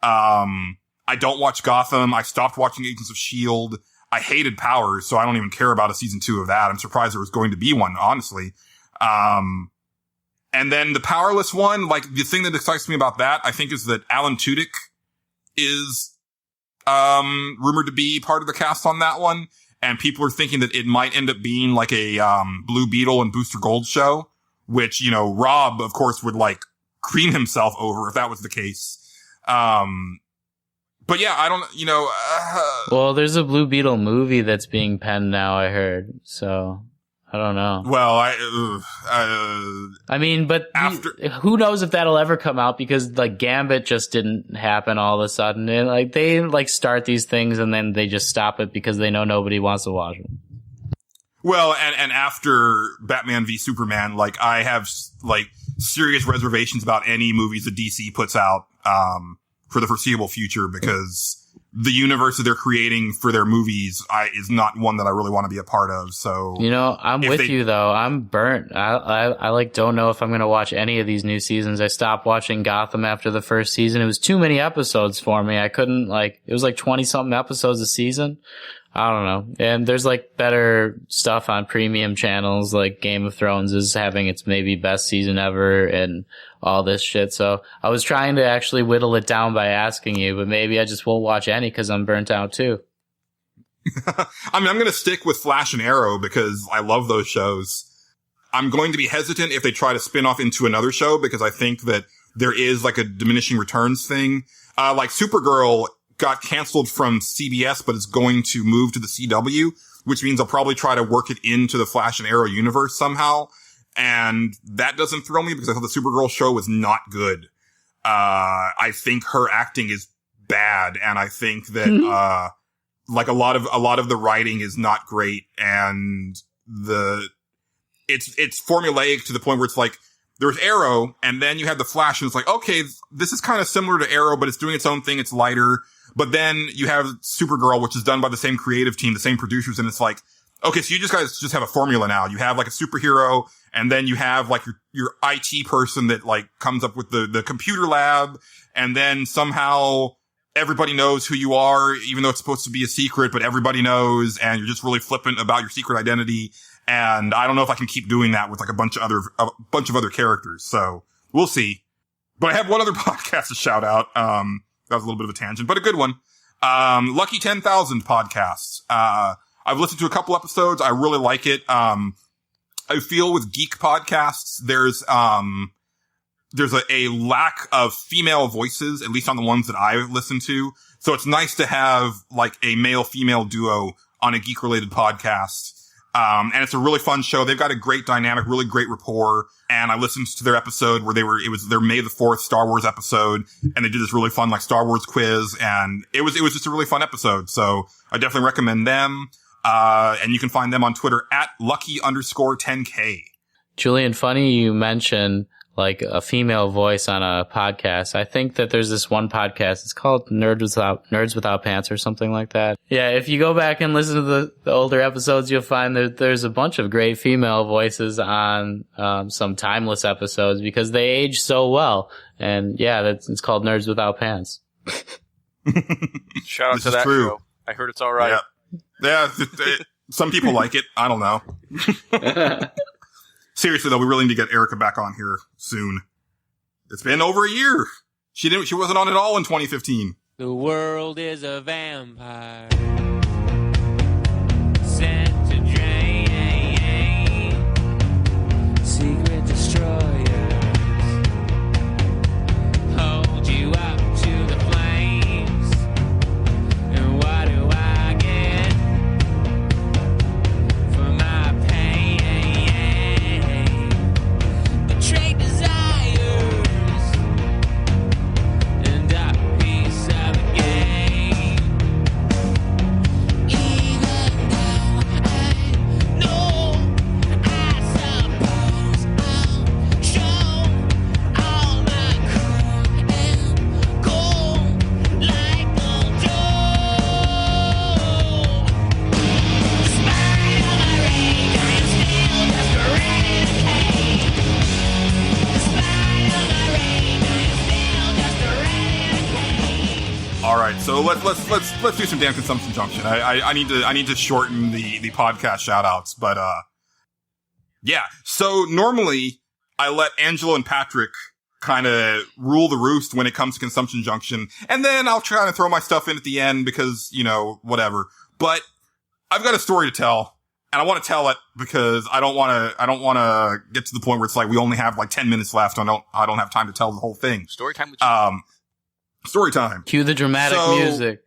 I don't watch Gotham. I stopped watching Agents of S.H.I.E.L.D. I hated Powers, so I don't even care about a season 2 of that. I'm surprised there was going to be one, honestly. And then the Powerless one, like, the thing that excites me about that, I think, is that Alan Tudyk is, rumored to be part of the cast on that one. And people are thinking that it might end up being like a, Blue Beetle and Booster Gold show, which, you know, Rob, of course, would like cream himself over if that was the case. But yeah, I don't, you know, well, there's a Blue Beetle movie that's being penned now, I heard. So, I don't know. Well, I mean, but who knows if that'll ever come out, because like Gambit just didn't happen all of a sudden. And like they like start these things and then they just stop it because they know nobody wants to watch them. Well, and after Batman v Superman, like I have like serious reservations about any movies that DC puts out, for the foreseeable future, because the universe that they're creating for their movies is not one that I really want to be a part of. So, you know, I'm with you though. I'm burnt. I like don't know if I'm going to watch any of these new seasons. I stopped watching Gotham after the first season. It was too many episodes for me. I couldn't it was like 20 something episodes a season. I don't know. And there's like better stuff on premium channels, like Game of Thrones is having its maybe best season ever and all this shit. So I was trying to actually whittle it down by asking you, but maybe I just won't watch any because I'm burnt out too. I mean, I'm going to stick with Flash and Arrow because I love those shows. I'm going to be hesitant if they try to spin off into another show, because I think that there is like a diminishing returns thing. Like Supergirl got canceled from CBS, but it's going to move to the CW, which means I'll probably try to work it into the Flash and Arrow universe somehow. And that doesn't thrill me because I thought the Supergirl show was not good. I think her acting is bad. And I think that, like a lot of the writing is not great. And it's formulaic to the point where it's like, there's Arrow and then you have the Flash and it's like, okay, this is kind of similar to Arrow, but it's doing its own thing. It's lighter. But then you have Supergirl, which is done by the same creative team, the same producers. And it's like, okay, so you guys just have a formula now. You have like a superhero and then you have like your IT person that like comes up with the computer lab. And then somehow everybody knows who you are, even though it's supposed to be a secret, but everybody knows. And you're just really flippant about your secret identity. And I don't know if I can keep doing that with like a bunch of other characters. So we'll see. But I have one other podcast to shout out. That was a little bit of a tangent, but a good one. Lucky 10,000 podcast. I've listened to a couple episodes. I really like it. I feel with geek podcasts, there's a lack of female voices, at least on the ones that I listen to. So it's nice to have like a male-female duo on a geek-related podcast. And it's a really fun show. They've got a great dynamic, really great rapport. And I listened to their episode where it was their May the 4th Star Wars episode. And they did this really fun, like, Star Wars quiz. And it was just a really fun episode. So I definitely recommend them. And you can find them on Twitter at lucky_10K. Julian, funny you mentioned like a female voice on a podcast. I think that there's this one podcast. It's called Nerds Without Pants or something like that. Yeah, if you go back and listen to the older episodes, you'll find that there's a bunch of great female voices on some timeless episodes because they age so well. And yeah, it's called Nerds Without Pants. Shout out to that show. I heard it's all right. Yeah, some people like it. I don't know. Seriously though, we really need to get Erica back on here soon. It's been over a year. She wasn't on at all in 2015. The world is a vampire sent to drain. Secret destroyer. So let's do some damn Consumption Junction. I need to shorten the podcast shout outs, but yeah. So normally I let Angelo and Patrick kind of rule the roost when it comes to Consumption Junction, and then I'll try to throw my stuff in at the end because, you know, whatever. But I've got a story to tell, and I want to tell it because I don't want to get to the point where it's like we only have like 10 minutes left. I don't have time to tell the whole thing. Story time with you. Story time. Cue the dramatic music.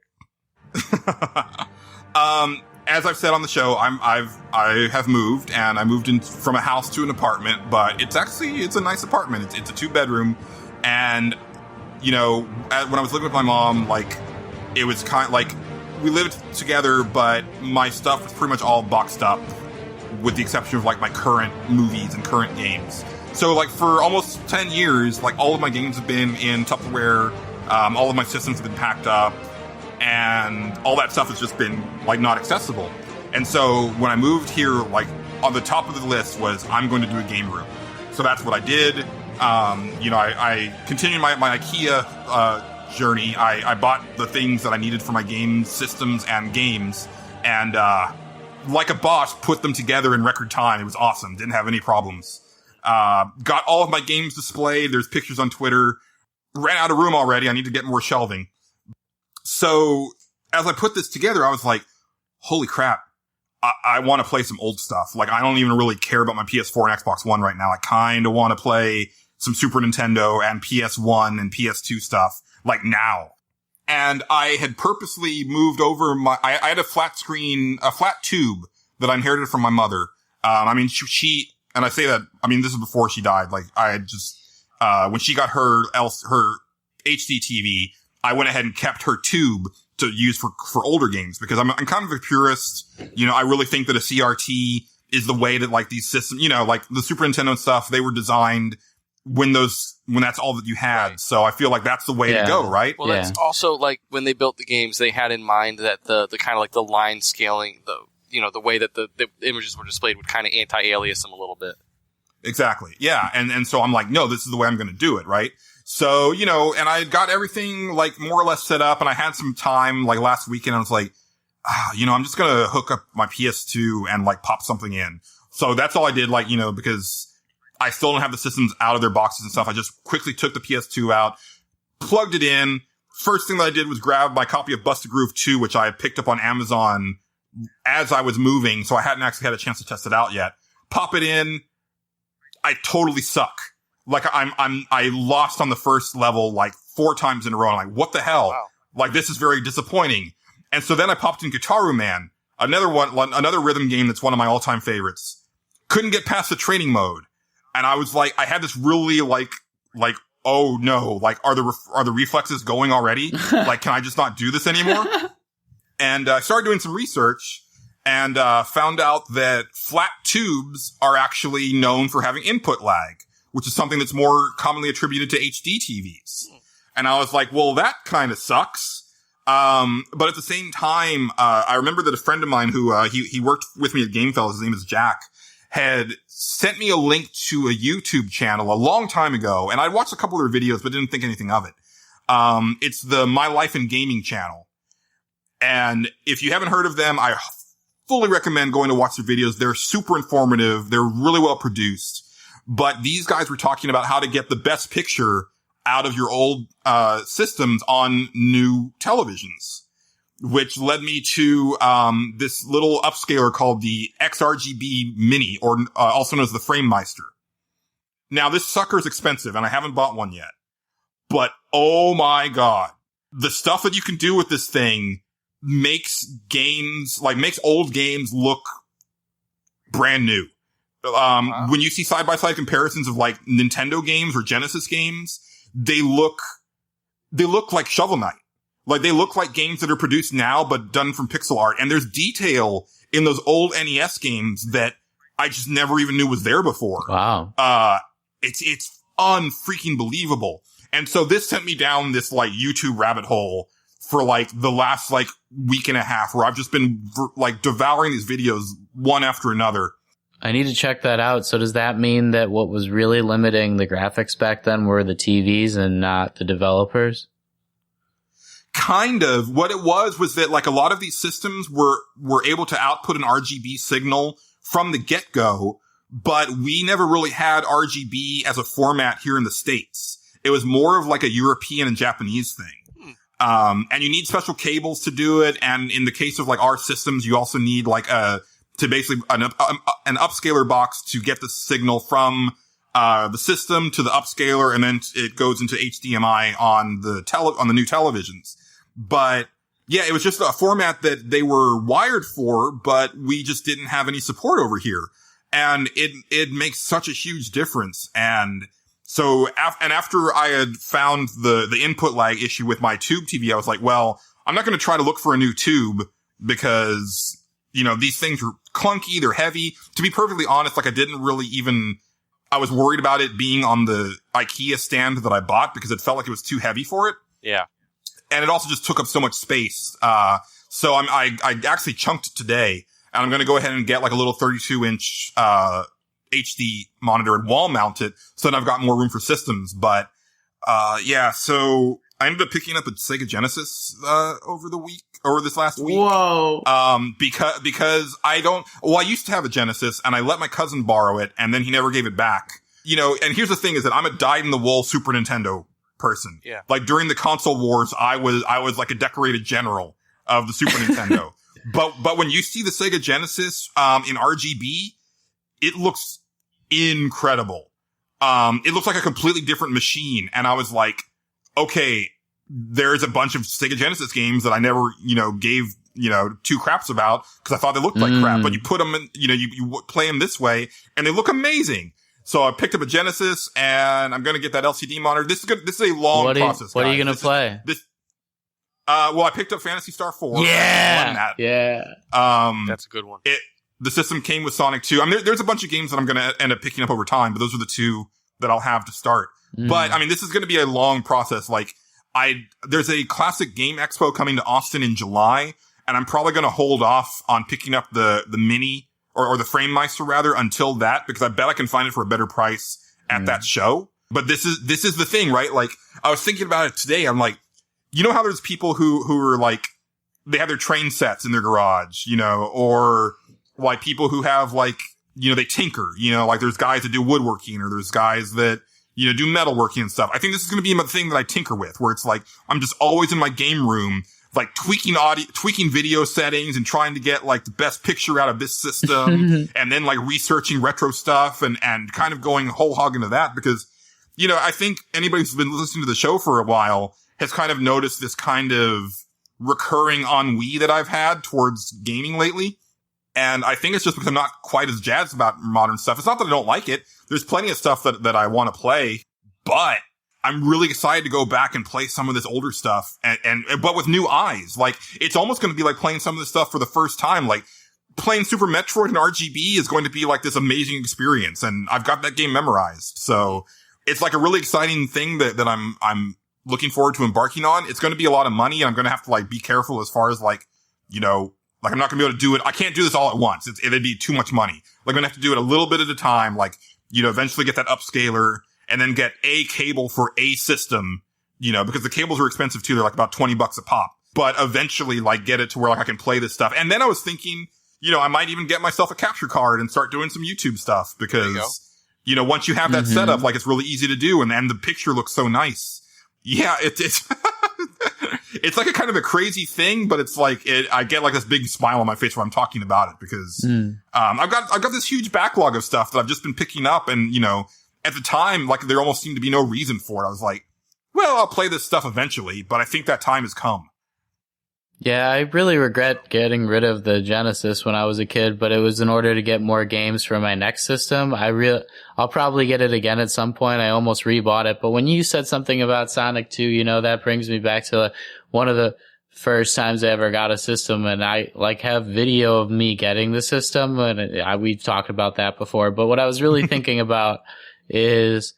As I've said on the show, I have moved, and I moved in from a house to an apartment, but it's a nice apartment. It's a 2-bedroom, and you know, when I was living with my mom, like it was kind of like we lived together, but my stuff was pretty much all boxed up, with the exception of like my current movies and current games. So like for almost 10 years, like all of my games have been in Tupperware. All of my systems have been packed up, and all that stuff has just been like not accessible. And so when I moved here, like on the top of the list was I'm going to do a game room. So that's what I did. You know, I continued my IKEA journey. I bought the things that I needed for my game systems and games, and like a boss, put them together in record time. It was awesome. Didn't have any problems. Got all of my games displayed. There's pictures on Twitter. Ran out of room already. I need to get more shelving. So as I put this together, I was like, holy crap. I want to play some old stuff. Like, I don't even really care about my PS4 and Xbox One right now. I kind of want to play some Super Nintendo and PS1 and PS2 stuff, like now. And I had purposely moved over I had a flat tube that I inherited from my mother. I mean, she, and I say that, I mean, this is before she died. Like, I had just, when she got her HD TV, I went ahead and kept her tube to use for older games, because I'm kind of a purist. You know, I really think that a CRT is the way that like these systems, you know, like the Super Nintendo and stuff, they were designed when that's all that you had. Right. So I feel like that's the way to go, right? Well, that's also like when they built the games, they had in mind that the kind of like the line scaling, the way that the images were displayed would kind of anti-alias them a little bit. Exactly. Yeah. And so I'm like, no, this is the way I'm going to do it. Right. So, you know, and I got everything like more or less set up, and I had some time like last weekend. I was like, you know, I'm just going to hook up my PS2 and like pop something in. So that's all I did. Like, you know, because I still don't have the systems out of their boxes and stuff. I just quickly took the PS2 out, plugged it in. First thing that I did was grab my copy of Busted Groove 2, which I had picked up on Amazon as I was moving. So I hadn't actually had a chance to test it out yet. Pop it in. I totally suck. Like I lost on the first level like 4 times in a row. I'm like, what the hell? Wow. Like, this is very disappointing. And so then I popped in Guitaru Man, another rhythm game that's one of my all-time favorites. Couldn't get past the training mode. And I was like, I had this really like, oh no, like, are the reflexes going already? Like, can I just not do this anymore? And I started doing some research, and found out that flat tubes are actually known for having input lag, which is something that's more commonly attributed to HD TVs. And I was like, well, that kind of sucks. But at the same time, I remember that a friend of mine who, he worked with me at Gamefellas, his name is Jack, had sent me a link to a YouTube channel a long time ago. And I'd watched a couple of their videos, but didn't think anything of it. It's the My Life in Gaming channel. And if you haven't heard of them, I fully recommend going to watch their videos. They're super informative. They're really well produced. But these guys were talking about how to get the best picture out of your old systems on new televisions, which led me to this little upscaler called the XRGB Mini, or also known as the FrameMeister. Now, this sucker is expensive, and I haven't bought one yet. But, oh my god, the stuff that you can do with this thing makes old games look brand new. Wow. When you see side-by-side comparisons of like Nintendo games or Genesis games, they look like Shovel Knight. Like, they look like games that are produced now, but done from pixel art. And there's detail in those old NES games that I just never even knew was there before. Wow. It's unfreaking believable. And so this sent me down this like YouTube rabbit hole for like the last like week and a half, where I've just been like devouring these videos one after another. I need to check that out. So does that mean that what was really limiting the graphics back then were the TVs and not the developers? Kind of. What it was that like a lot of these systems were able to output an RGB signal from the get-go, but we never really had RGB as a format here in the States. It was more of like a European and Japanese thing. And you need special cables to do it. And in the case of like our systems, you also need like to basically an upscaler box to get the signal from the system to the upscaler, and then it goes into HDMI on the new televisions. But yeah, it was just a format that they were wired for, but we just didn't have any support over here. And it makes such a huge difference. And so, after I had found the input lag issue with my tube TV, I was like, well, I'm not going to try to look for a new tube because, these things are clunky, they're heavy. To be perfectly honest, like I was worried about it being on the IKEA stand that I bought because it felt like it was too heavy for it. Yeah. And it also just took up so much space. So I actually chunked it today, and I'm going to go ahead and get like a little 32-inch, HD monitor and wall mount it so that I've got more room for systems. But, yeah, so I ended up picking up a Sega Genesis, over this last week. Whoa. Because I used to have a Genesis and I let my cousin borrow it and then he never gave it back. And here's the thing is that I'm a dyed-in-the-wool Super Nintendo person. Yeah. Like during the console wars, I was like a decorated general of the Super Nintendo. But when you see the Sega Genesis, in RGB, it looks incredible. It looks like a completely different machine. And I was like, okay, there's a bunch of Sega Genesis games that I never, gave, two craps about because I thought they looked like crap, but you put them in, you play them this way and they look amazing. So I picked up a Genesis and I'm going to get that LCD monitor. This is a long process. What are you going to play? Well, I picked up Phantasy Star 4. Yeah. That's a good one. The system came with Sonic 2. I mean, there's a bunch of games that I'm going to end up picking up over time, but those are the two that I'll have to start. But I mean, this is going to be a long process. Like there's a classic game expo coming to Austin in July, and I'm probably going to hold off on picking up the mini or the Framemeister rather until that, because I bet I can find it for a better price at that show. But this is the thing, right? Like I was thinking about it today. I'm like, how there's people who are like, they have their train sets in their garage, or like people who have like, they tinker, like there's guys that do woodworking or there's guys that, do metalworking and stuff. I think this is going to be a thing that I tinker with, where it's like, I'm just always in my game room, like tweaking video settings and trying to get like the best picture out of this system and then like researching retro stuff and kind of going whole hog into that because, I think anybody who's been listening to the show for a while has kind of noticed this kind of recurring ennui that I've had towards gaming lately. And I think it's just because I'm not quite as jazzed about modern stuff. It's not that I don't like it. There's plenty of stuff that I want to play, but I'm really excited to go back and play some of this older stuff but with new eyes. Like, it's almost going to be like playing some of this stuff for the first time. Like, playing Super Metroid in RGB is going to be like this amazing experience. And I've got that game memorized. So it's like a really exciting thing that I'm looking forward to embarking on. It's going to be a lot of money and I'm going to have to like be careful as far as like, like I'm not going to be able to do it. I can't do this all at once. It'd be too much money. Like I'm going to have to do it a little bit at a time. Like, eventually get that upscaler and then get a cable for a system, because the cables are expensive too. They're like about $20 a pop, but eventually like get it to where like I can play this stuff. And then I was thinking, I might even get myself a capture card and start doing some YouTube stuff because, once you have that set up, like it's really easy to do. And the picture looks so nice. Yeah, it's it's like a kind of a crazy thing, but it's like I get like this big smile on my face when I'm talking about it because I've got this huge backlog of stuff that I've just been picking up, and at the time like there almost seemed to be no reason for it. I was like, well, I'll play this stuff eventually, but I think that time has come. Yeah, I really regret getting rid of the Genesis when I was a kid, but it was in order to get more games for my next system. I'll probably get it again at some point. I almost rebought it, but when you said something about Sonic 2, that brings me back to one of the first times I ever got a system, and I like have video of me getting the system, and we've talked about that before. But what I was really thinking about is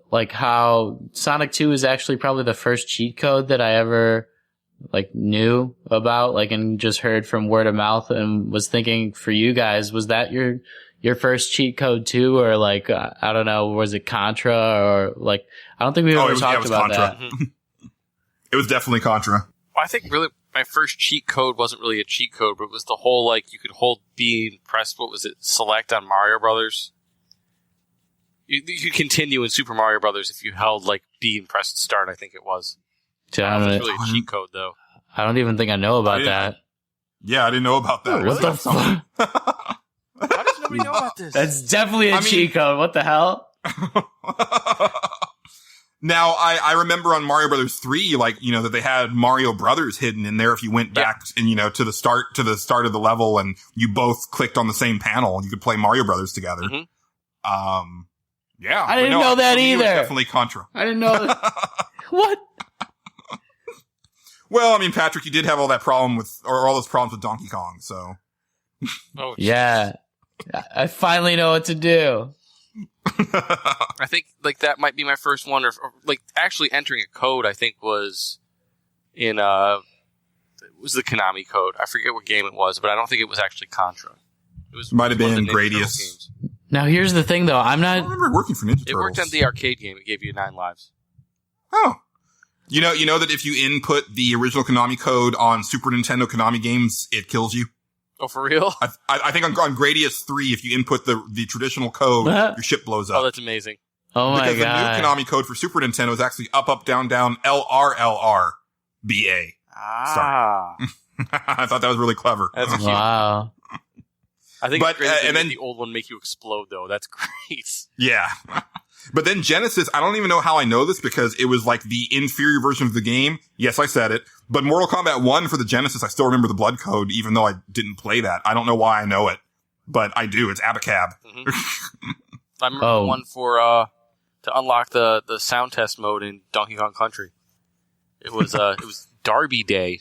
like how Sonic 2 is actually probably the first cheat code that I ever like knew about, like, and just heard from word of mouth, and was thinking for you guys, was that your first cheat code too? Or like, I don't know, was it Contra or like, I don't think we've ever talked about Contra. that. It was definitely Contra. I think really my first cheat code wasn't really a cheat code, but it was the whole, like, you could hold B and press, what was it, select on Mario Brothers. You could continue in Super Mario Brothers if you held, like, B and pressed start, I think it was. Damn It it. was really a cheat code, though. I don't even think I know about that. Yeah, I didn't know about that. What the fuck? How does nobody know about this? That's definitely a cheat code. What the hell? Now, I remember on Mario Brothers 3, like, you know, that they had Mario Brothers hidden in there if you went back and, you know, to the start of the level and you both clicked on the same panel, you could play Mario Brothers together. Mm-hmm. Yeah. I didn't know that either. Definitely Contra. I didn't know that. What? Well, I mean, Patrick, you did have all that problem or all those problems with Donkey Kong, so. Oh, yeah. I finally know what to do. I think, like, that might be my first one, or like, actually entering a code, I think, was in, it was the Konami code. I forget what game it was, but I don't think it was actually Contra. It might have one of been the Ninja Turtle Gradius. games. Now, here's the thing, though. I don't remember it working for Ninja Turtles. It worked on the arcade game. It gave you 9 lives. Oh. You know that if you input the original Konami code on Super Nintendo Konami games, it kills you? Oh, for real? I think on Gradius 3, if you input the traditional code, your ship blows up. Oh, that's amazing. Oh my because god. the new Konami code for Super Nintendo is actually up, up, down, down, LR, LR, BA. Ah. I thought that was really clever. That's cute. Wow. I think But, it's great and then the old one make you explode, though. That's great. Yeah. But then Genesis, I don't even know how I know this because it was like the inferior version of the game. Yes, I said it. But Mortal Kombat 1 for the Genesis, I still remember the blood code, even though I didn't play that. I don't know why I know it, but I do. It's Abacab. Mm-hmm. I remember one for, to unlock the sound test mode in Donkey Kong Country. It was Derby Day.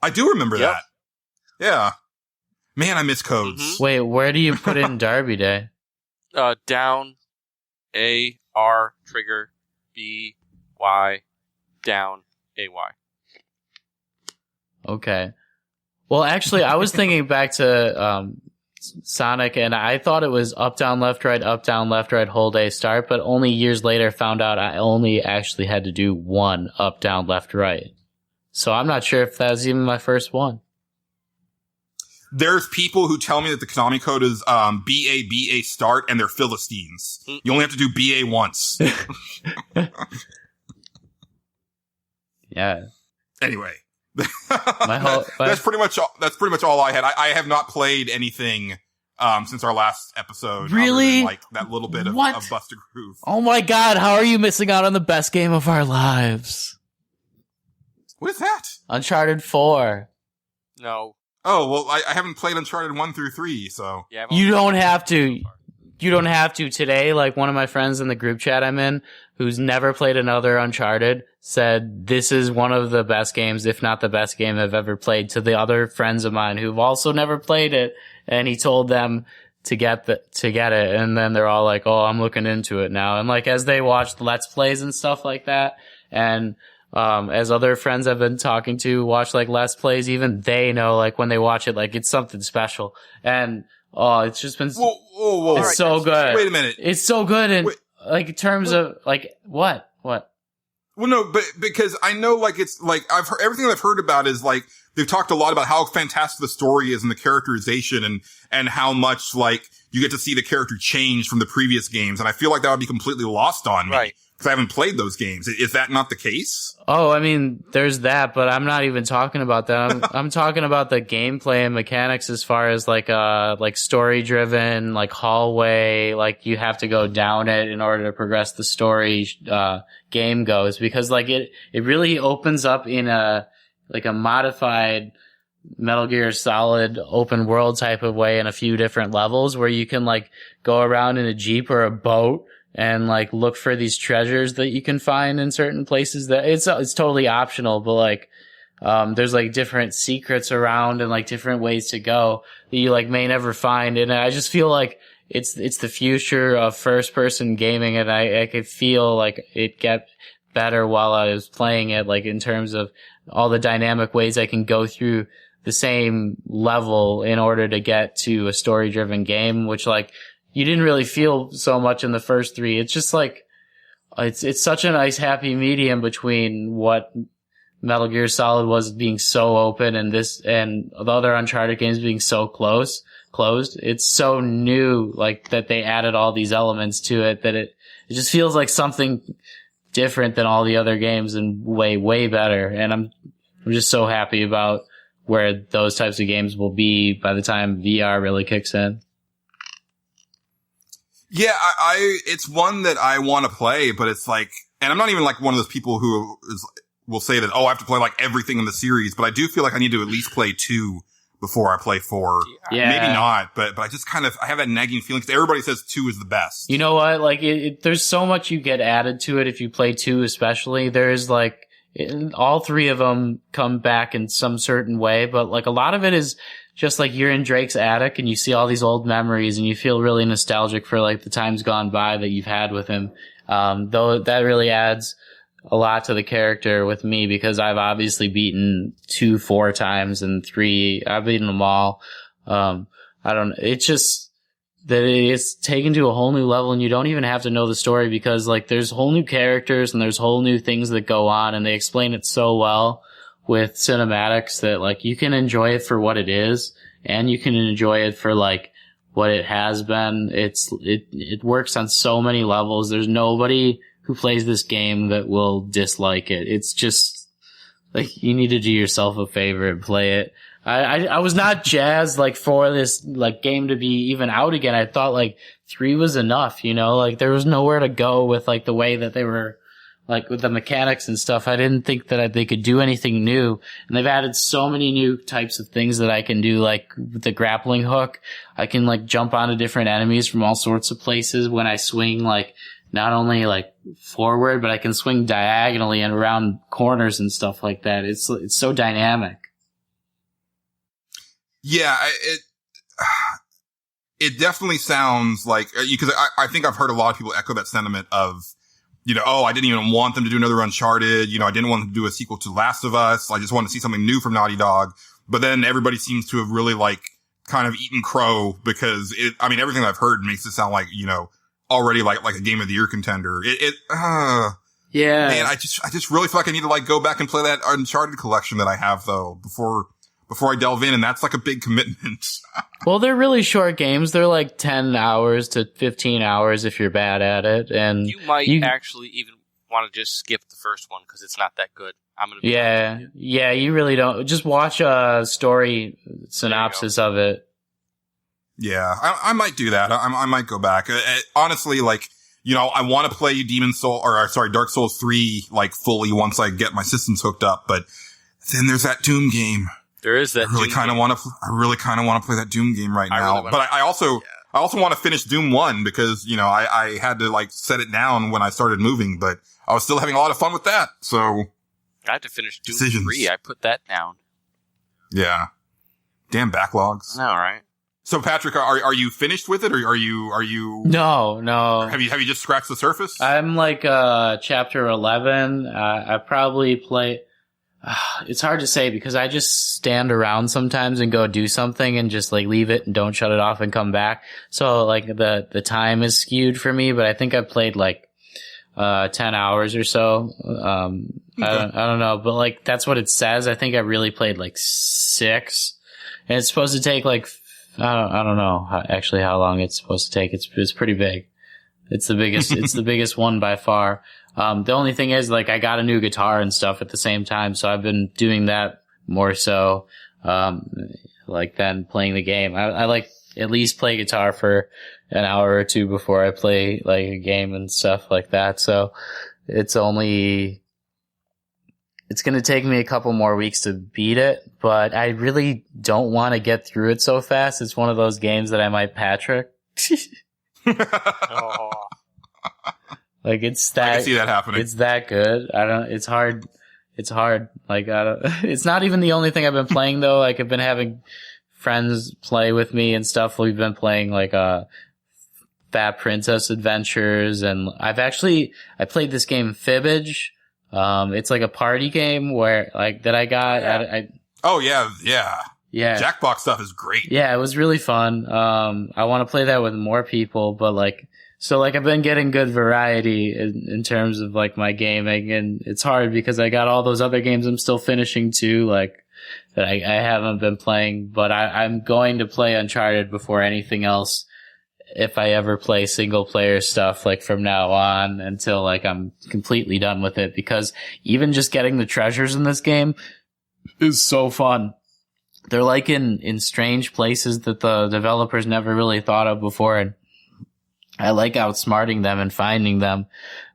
I do remember that. Yeah. Man, I miss codes. Mm-hmm. Wait, where do you put in Derby Day? Down, A, R, trigger, B, Y, down, A, Y. Okay. Well, actually, I was thinking back to Sonic, and I thought it was up, down, left, right, hold A, start, but only years later found out I only actually had to do one up, down, left, right. So I'm not sure if that was even my first one. There's people who tell me that the Konami code is BA start, and they're Philistines. You only have to do BA once. Yeah. Anyway. That's That's pretty much all I had. I have not played anything since our last episode. Really? Other than, like, that little bit of Buster Groove. Oh my god, how are you missing out on the best game of our lives? What is that? Uncharted 4. No. Oh, well, I haven't played Uncharted 1 through 3, so. Yeah, You don't have to. You don't have to. Today, like, one of my friends in the group chat I'm in, who's never played another Uncharted, said this is one of the best games, if not the best game I've ever played, to the other friends of mine who've also never played it. And he told them to get it. And then they're all like, oh, I'm looking into it now. And like, as they watch the Let's Plays and stuff like that, and as other friends I've been talking to watch like Let's Plays, even they know, like, when they watch it, like, it's something special. And, oh, it's just been, whoa. it's so good. Wait a minute. It's so good. And like, in terms of like, what? Well, no, but because I know, like, it's like, I've heard, everything I've heard about is like, they've talked a lot about how fantastic the story is and the characterization and how much, like, you get to see the character change from the previous games. And I feel like that would be completely lost on me. Right. Because I haven't played those games. Is that not the case? Oh, I mean, there's that, but I'm not even talking about that. I'm talking about the gameplay and mechanics as far as like story driven, like hallway, like you have to go down it in order to progress the story, game goes, because like it really opens up in a modified Metal Gear Solid open world type of way in a few different levels where you can like go around in a Jeep or a boat and like look for these treasures that you can find in certain places that it's totally optional, but like, there's like different secrets around and like different ways to go that you like may never find. And I just feel like it's the future of first person gaming. And I could feel like it get better while I was playing it, like in terms of all the dynamic ways I can go through the same level in order to get to a story driven game, which like, you didn't really feel so much in the first 3. It's just like, it's such a nice happy medium between what Metal Gear Solid was being so open, and the other Uncharted games being so closed. It's so new, like, that they added all these elements to it that it just feels like something different than all the other games and way, way better. And I'm just so happy about where those types of games will be by the time VR really kicks in. Yeah, it's one that I want to play, but it's like, and I'm not even like one of those people who will say that, I have to play like everything in the series, but I do feel like I need to at least play 2 before I play 4. Yeah. Maybe not, but I just I have that nagging feeling because everybody says 2 is the best. You know what? Like, there's so much you get added to it if you play 2 especially. There's like, all 3 of them come back in some certain way, but like a lot of it is just like you're in Drake's attic and you see all these old memories and you feel really nostalgic for like the times gone by that you've had with him. Though that really adds a lot to the character with me because I've obviously beaten 2 4 times and 3, I've beaten them all. It's just that it's taken to a whole new level and you don't even have to know the story because like there's whole new characters and there's whole new things that go on and they explain it so well with cinematics that like you can enjoy it for what it is and you can enjoy it for like what it has been. It works on so many levels. There's nobody who plays this game that will dislike it. It's just like you need to do yourself a favor and play it. I was not jazzed like for this like game to be even out again. I thought like 3 was enough, you know, like there was nowhere to go with like the way that they were like with the mechanics and stuff. I didn't think that they could do anything new, and they've added so many new types of things that I can do, like with the grappling hook. I can like jump onto different enemies from all sorts of places when I swing, like not only like forward, but I can swing diagonally and around corners and stuff like that. It's so dynamic. Yeah, it definitely sounds like, because I think I've heard a lot of people echo that sentiment of, you know, I didn't even want them to do another Uncharted. You know, I didn't want them to do a sequel to Last of Us. I just wanted to see something new from Naughty Dog. But then everybody seems to have really like kind of eaten crow because everything I've heard makes it sound like, you know, already like a Game of the Year contender. Yeah. Man, I just really feel like I need to like go back and play that Uncharted collection that I have though before I delve in, and that's like a big commitment. Well, they're really short games. They're like 10 hours to 15 hours if you're bad at it. And you might actually even want to just skip the first one because it's not that good. I'm gonna be honest with you. Yeah, you really don't. Just watch a story synopsis of it. Yeah, I might do that. I might go back. Honestly, like, you know, I want to play Dark Souls 3 like fully once I get my systems hooked up, but then there's that Doom game. There is that. I really kind of want to play that Doom game right now. But I also want to finish Doom 1 because, you know, I had to like set it down when I started moving, but I was still having a lot of fun with that. So I had to finish Doom 3. I put that down. Yeah. Damn backlogs. I know, right? So Patrick, are you finished with it or are you? No. Have you just scratched the surface? I'm like, chapter 11. I probably play. It's hard to say because I just stand around sometimes and go do something and just like leave it and don't shut it off and come back. So like the time is skewed for me, but I think I've played like 10 hours or so. Okay. I don't know, but like that's what it says. I think I really played like 6, and it's supposed to take like I don't know actually how long it's supposed to take. It's pretty big. It's the biggest. It's the biggest one by far. The only thing is, like, I got a new guitar and stuff at the same time, so I've been doing that more so, like, than playing the game. I like, at least play guitar for an hour or 2 before I play, like, a game and stuff like that, so it's gonna take me a couple more weeks to beat it, but I really don't want to get through it so fast. It's one of those games that I might Patrick. Oh. Like it's that. I can see that happening. It's that good. It's hard. Like it's not even the only thing I've been playing though. Like I've been having friends play with me and stuff. We've been playing like Fat Princess Adventures, and I played this game Fibbage. It's like a party game where like that I got. Yeah. Jackbox stuff is great. Yeah, it was really fun. I want to play that with more people, but like So, like, I've been getting good variety in terms of, like, my gaming, and it's hard because I got all those other games I'm still finishing, too, like, that I haven't been playing, but I'm going to play Uncharted before anything else if I ever play single-player stuff, like, from now on until, like, I'm completely done with it, because even just getting the treasures in this game is so fun. They're, like, in strange places that the developers never really thought of before, and I like outsmarting them and finding them.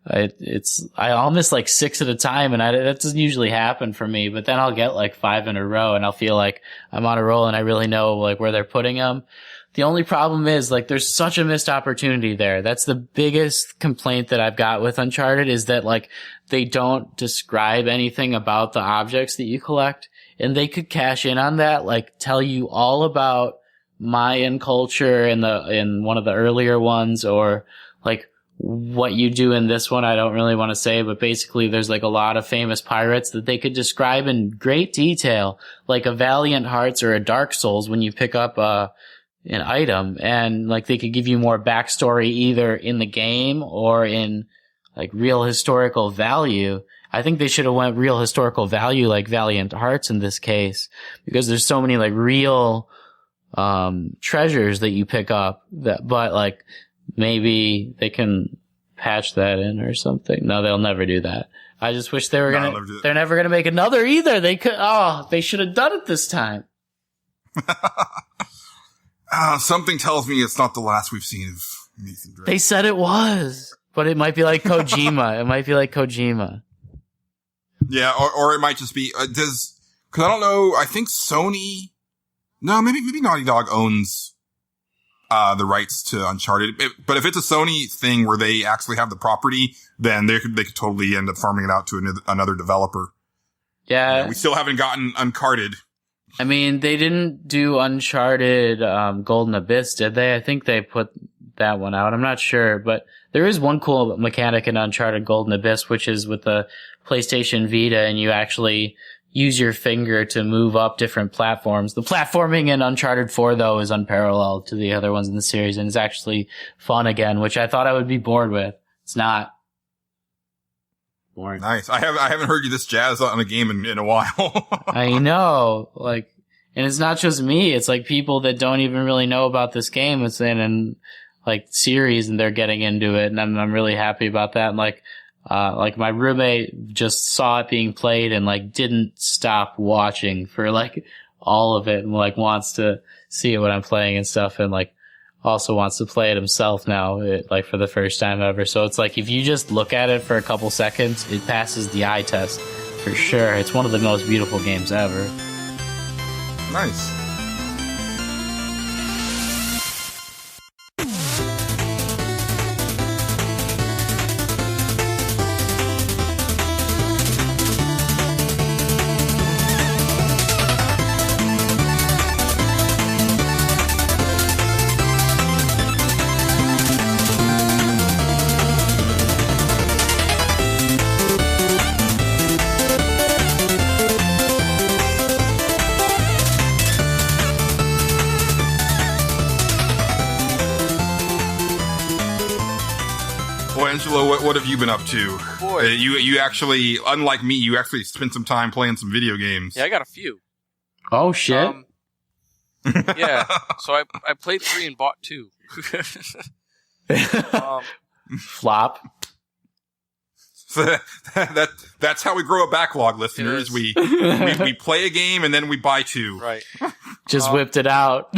I almost like 6 at a time, and that doesn't usually happen for me, but then I'll get like 5 in a row and I'll feel like I'm on a roll and I really know like where they're putting them. The only problem is like there's such a missed opportunity there. That's the biggest complaint that I've got with Uncharted, is that like they don't describe anything about the objects that you collect, and they could cash in on that, like tell you all about Mayan culture in one of the earlier ones, or like what you do in this one. I don't really want to say, but basically there's like a lot of famous pirates that they could describe in great detail, like a Valiant Hearts or a Dark Souls when you pick up an item, and like they could give you more backstory either in the game or in like real historical value. I think they should have went real historical value like Valiant Hearts in this case, because there's so many like real treasures that you pick up but like maybe they can patch that in or something. No, they'll never do that. I just wish they're never gonna make another either. They should have done it this time. Something tells me it's not the last we've seen of Nathan Drake. They said it was, but it might be like Kojima. Yeah, or it might just be, cause I don't know, I think Sony, no, maybe Naughty Dog owns, the rights to Uncharted. But if it's a Sony thing where they actually have the property, then they could totally end up farming it out to another developer. Yeah. We still haven't gotten Uncharted. I mean, they didn't do Uncharted, Golden Abyss, did they? I think they put that one out. I'm not sure, but there is one cool mechanic in Uncharted Golden Abyss, which is with the PlayStation Vita, and you actually use your finger to move up different platforms. The platforming in Uncharted 4, though, is unparalleled to the other ones in the series, and it's actually fun again, which I thought I would be bored with. It's not. Boring. Nice. I haven't heard you this jazz on a game in a while. I know. Like, and it's not just me. It's like people that don't even really know about this game. It's in like series, and they're getting into it, and I'm really happy about that. And like my roommate just saw it being played and like didn't stop watching for like all of it, and like wants to see what I'm playing and stuff, and like also wants to play it himself now, like for the first time ever. So it's like if you just look at it for a couple seconds, it passes the eye test for sure. It's one of the most beautiful games ever. Nice. Angelo, what have you been up to? Boy. You actually, unlike me, you actually spent some time playing some video games. Yeah, I got a few. Oh, shit. Yeah, so I played 3 and bought 2. Flop. So that's how we grow a backlog, listeners. We play a game and then we buy 2. Right. Just whipped it out.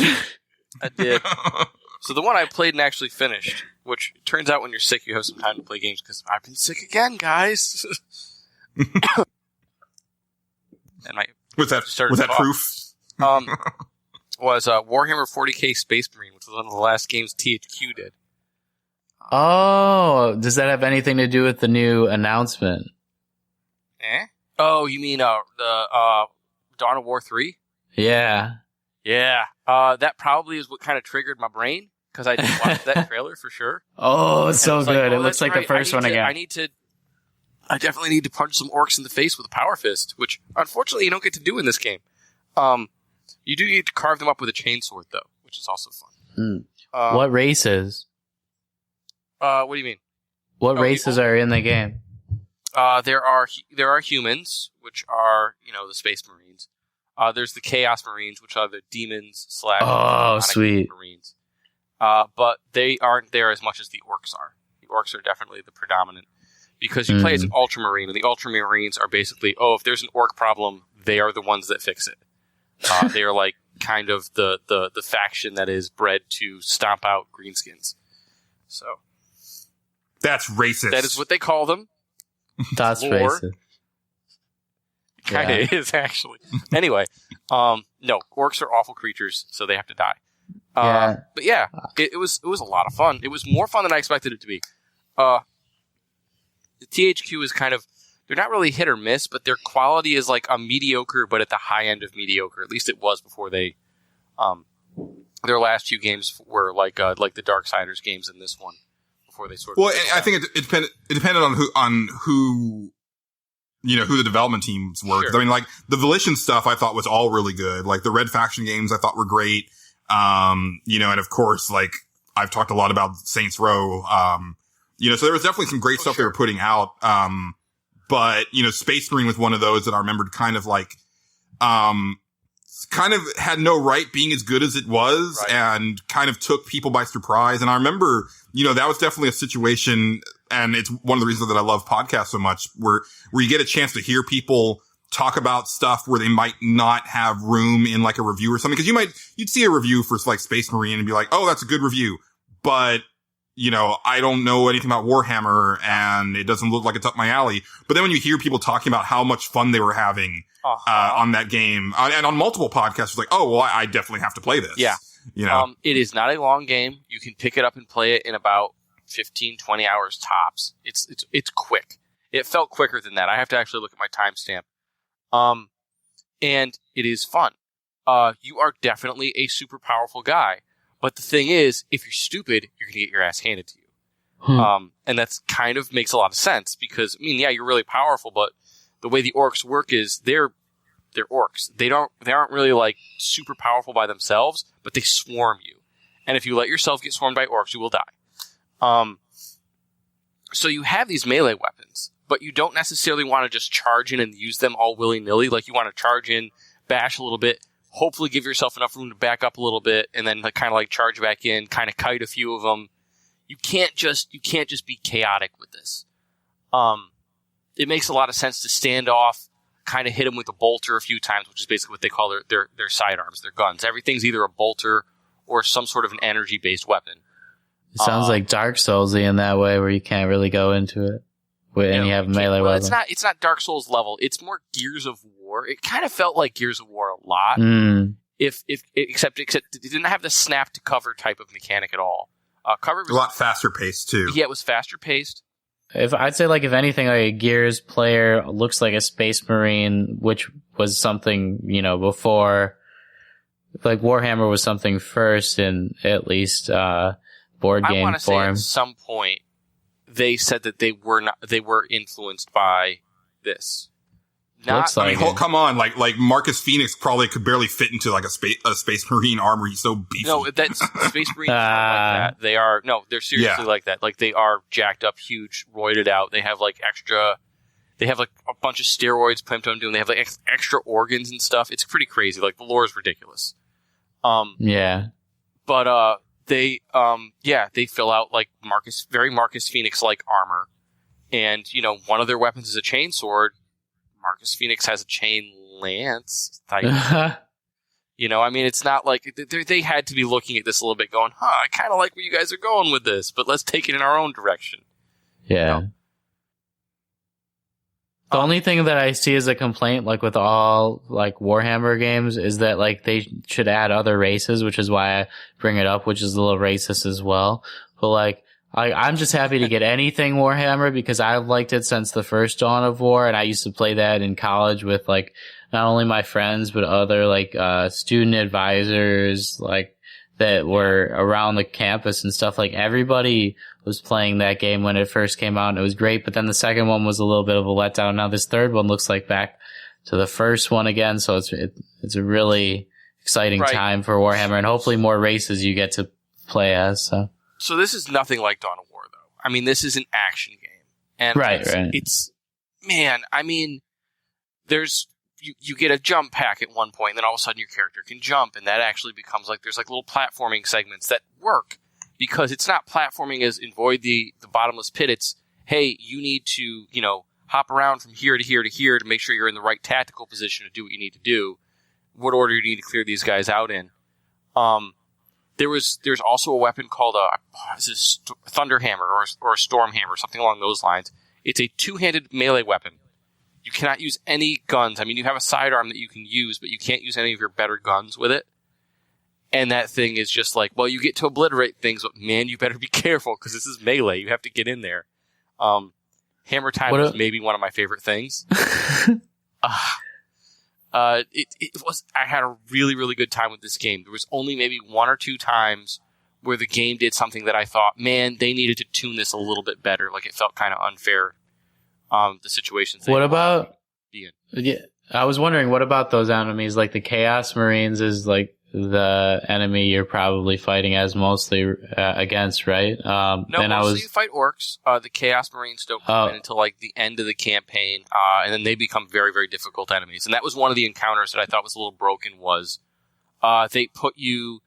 I did. So the one I played and actually finished, which turns out when you're sick, you have some time to play games, because I've been sick again, guys. And was that proof? Was Warhammer 40k Space Marine, which was one of the last games THQ did. Oh, does that have anything to do with the new announcement? Oh, you mean the Dawn of War 3? Yeah. Yeah. That probably is what kind of triggered my brain, because I did watch that trailer for sure. Oh, it's so good. Like, it looks like the first one again. I definitely need to punch some orcs in the face with a power fist, which unfortunately you don't get to do in this game. You do get to carve them up with a chainsword, though, which is also fun. What races? What do you mean? What races are in the game? There are humans, which are the Space Marines. There's the Chaos Marines, which are the demons / sweet Marines. But they aren't there as much as the orcs are. The orcs are definitely the predominant because you play as an Ultramarine, and the Ultramarines are basically if there's an orc problem, they are the ones that fix it. They are like kind of the faction that is bred to stomp out greenskins. So that's racist. That is what they call them. That's racist. Kind of is, actually. Anyway, no, orcs are awful creatures, so they have to die. But yeah, it was a lot of fun. It was more fun than I expected it to be. The THQ is kind of, they're not really hit or miss, but their quality is like a mediocre, but at the high end of mediocre. At least it was before they, their last few games were like the Darksiders games in this one. Before they sort of. Well, I think it depended on who who the development teams were. Sure. I mean, like the Volition stuff, I thought was all really good. Like the Red Faction games, I thought were great. And of course, like I've talked a lot about Saints Row. So there was definitely some great stuff they were putting out. But Space Marine was one of those that I remembered kind of like, kind of had no right being as good as it was, and kind of took people by surprise. And I remember, that was definitely a situation, and it's one of the reasons that I love podcasts so much, where you get a chance to hear people talk about stuff where they might not have room in like a review or something. Cause you'd see a review for like Space Marine and be like, oh, that's a good review. But, I don't know anything about Warhammer and it doesn't look like it's up my alley. But then when you hear people talking about how much fun they were having, on that game, and on multiple podcasts, it's like, oh, well, I definitely have to play this. Yeah. It is not a long game. You can pick it up and play it in about 15, 20 hours tops. It's quick. It felt quicker than that. I have to actually look at my timestamp. And it is fun. You are definitely a super powerful guy. But the thing is, if you're stupid, you're going to get your ass handed to you. And that's kind of makes a lot of sense because, you're really powerful, but the way the orcs work is they're orcs. They aren't really like super powerful by themselves, but they swarm you. And if you let yourself get swarmed by orcs, you will die. So you have these melee weapons, but you don't necessarily want to just charge in and use them all willy-nilly. Like you want to charge in, bash a little bit, hopefully give yourself enough room to back up a little bit, and then kind of like charge back in, kind of kite a few of them. You can't just be chaotic with this. It makes a lot of sense to stand off, kind of hit them with a bolter a few times, which is basically what they call their sidearms, their guns. Everything's either a bolter or some sort of an energy-based weapon. It sounds like Dark Souls-y in that way, where you can't really go into it, and you have melee weapons. It's not Dark Souls level. It's more Gears of War. It kind of felt like Gears of War a lot. Except it didn't have the snap to cover type of mechanic at all. Cover was a lot faster paced too. Yeah, it was faster paced. If anything, like a Gears player looks like a Space Marine, which was something, before, like Warhammer was something first in at least, board game form. I want to say at some point they said that they were influenced by this. Come on, like Marcus Phoenix probably could barely fit into like a Space Marine armor. He's so beefy. No, that's Space Marines aren't like that. They're seriously like that. Like they are jacked up, huge, roided out. They have like a bunch of steroids pumped on them. They have like extra organs and stuff. It's pretty crazy. Like the lore is ridiculous. But they fill out like very Marcus Phoenix like armor, and one of their weapons is a chainsword. Marcus Phoenix has a chain lance type. It's not like they had to be looking at this a little bit going, I kind of like where you guys are going with this, but let's take it in our own direction. Yeah. The only thing that I see as a complaint, like with all like Warhammer games, is that like they should add other races, which is why I bring it up, which is a little racist as well. But like, I'm just happy to get anything Warhammer because I've liked it since the first Dawn of War, and I used to play that in college with like not only my friends but other like student advisors like that were around the campus and stuff. Like everybody was playing that game when it first came out, and it was great. But then the second one was a little bit of a letdown. Now this third one looks like back to the first one again, so it's a really exciting time for Warhammer, and hopefully more races you get to play as. So this is nothing like Dawn of War, though. I mean, this is an action game. And it's man, I mean, there's, you get a jump pack at one point, and then all of a sudden your character can jump, and that actually becomes like, there's like little platforming segments that work, because it's not platforming as in Void the bottomless pit. It's, hey, you need to, hop around from here to here to here to make sure you're in the right tactical position to do what you need to do. What order you need to clear these guys out in. There's also a weapon called a Thunder Hammer or a Storm Hammer, something along those lines. It's a two-handed melee weapon. You cannot use any guns. I mean, you have a sidearm that you can use, but you can't use any of your better guns with it. And that thing is just like, well, you get to obliterate things, but man, you better be careful, because this is melee. You have to get in there. Hammer time was maybe one of my favorite things. It was. I had a really, really good time with this game. There was only maybe one or two times where the game did something that I thought, man, they needed to tune this a little bit better. Like, it felt kind of unfair. The situations. What about? Yeah, I was wondering, what about those enemies? Like the Chaos Marines is like the enemy you're probably fighting as mostly against, right? No, mostly you fight orcs. The Chaos Marines don't come in until like the end of the campaign, and then they become very, very difficult enemies. And that was one of the encounters that I thought was a little broken. Was they put you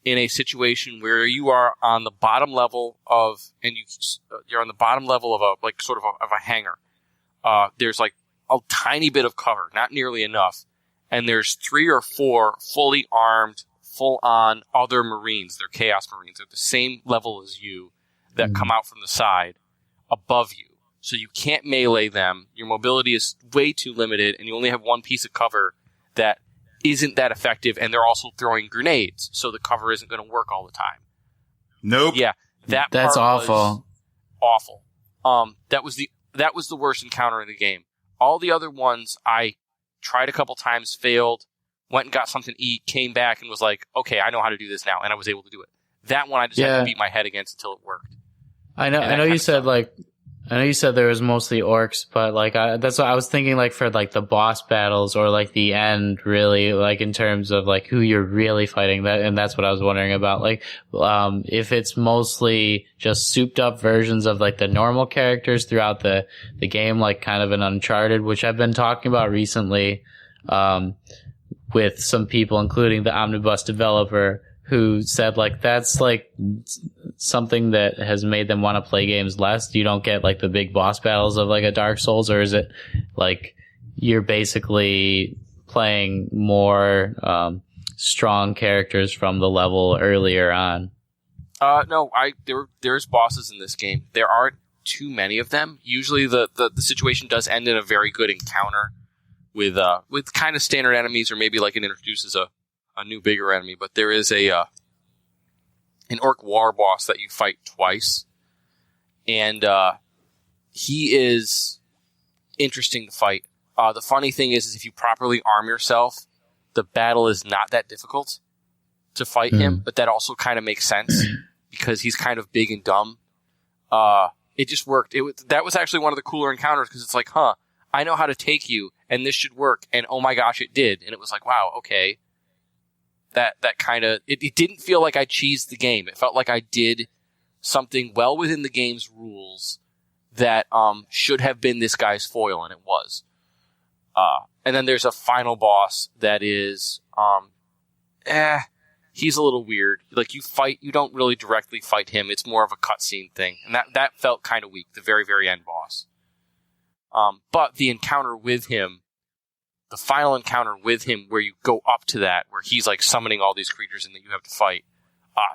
in a situation where you are on the bottom level of, and you're on the bottom level of a hangar. There's like a tiny bit of cover, not nearly enough. And there's 3 or 4 fully armed, full-on other Marines. They're Chaos Marines. They're the same level as you that come out from the side above you. So you can't melee them. Your mobility is way too limited, and you only have one piece of cover that isn't that effective, and they're also throwing grenades, so the cover isn't going to work all the time. Nope. Yeah, that's awful. Awful. That was the worst encounter in the game. All the other ones I tried a couple times, failed, went and got something to eat, came back and was like, okay, I know how to do this now, and I was able to do it. That one I just had to beat my head against until it worked. I know you said there was mostly orcs, but like that's what I was thinking, like for like the boss battles or like the end, really, like in terms of like who you're really fighting, that, and that's what I was wondering about, like if it's mostly just souped up versions of like the normal characters throughout the game, like kind of an Uncharted, which I've been talking about recently with some people, including the Omnibus developer, who said like that's like something that has made them want to play games less. You don't get like the big boss battles of like a Dark Souls, or is it like you're basically playing more strong characters from the level earlier on? No, there's bosses in this game. There aren't too many of them. Usually the situation does end in a very good encounter with kind of standard enemies, or maybe like it introduces a new bigger enemy, but there is an orc war boss that you fight twice, and he is interesting to fight. The funny thing is if you properly arm yourself, the battle is not that difficult to fight him, but that also kind of makes sense because he's kind of big and dumb. It just worked. That was actually one of the cooler encounters, because it's like, I know how to take you, and this should work, and oh my gosh, it did. And it was like, wow, okay. That kind of, it didn't feel like I cheesed the game. It felt like I did something well within the game's rules that should have been this guy's foil, and it was. And then there's a final boss that is, he's a little weird. Like you don't really directly fight him. It's more of a cutscene thing, and that felt kind of weak. The very, very end boss. But the encounter with him. The final encounter with him, where you go up to that, where he's like summoning all these creatures and that you have to fight,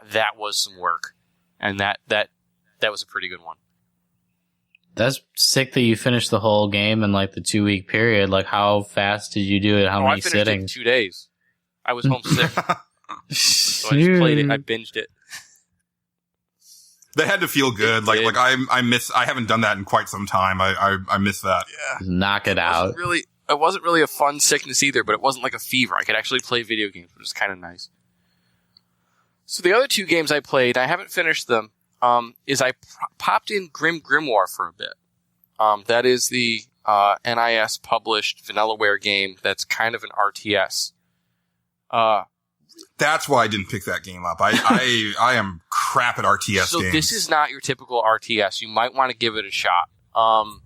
that was some work, and that was a pretty good one. That's sick that you finished the whole game in like the 2-week period. Like, how fast did you do it? How many sittings? I finished it in 2 days. I was homesick, so I just played it. I binged it. They had to feel good. Like I haven't done that in quite some time. I miss that. Yeah, knock it out. It wasn't really a fun sickness either, but it wasn't like a fever. I could actually play video games, which is kind of nice. So the other 2 games I played, I haven't finished them, is I popped in Grim Grimoire for a bit. That is the NIS-published Vanillaware game that's kind of an RTS. That's why I didn't pick that game up. I am crap at RTS games. So this is not your typical RTS. You might want to give it a shot. I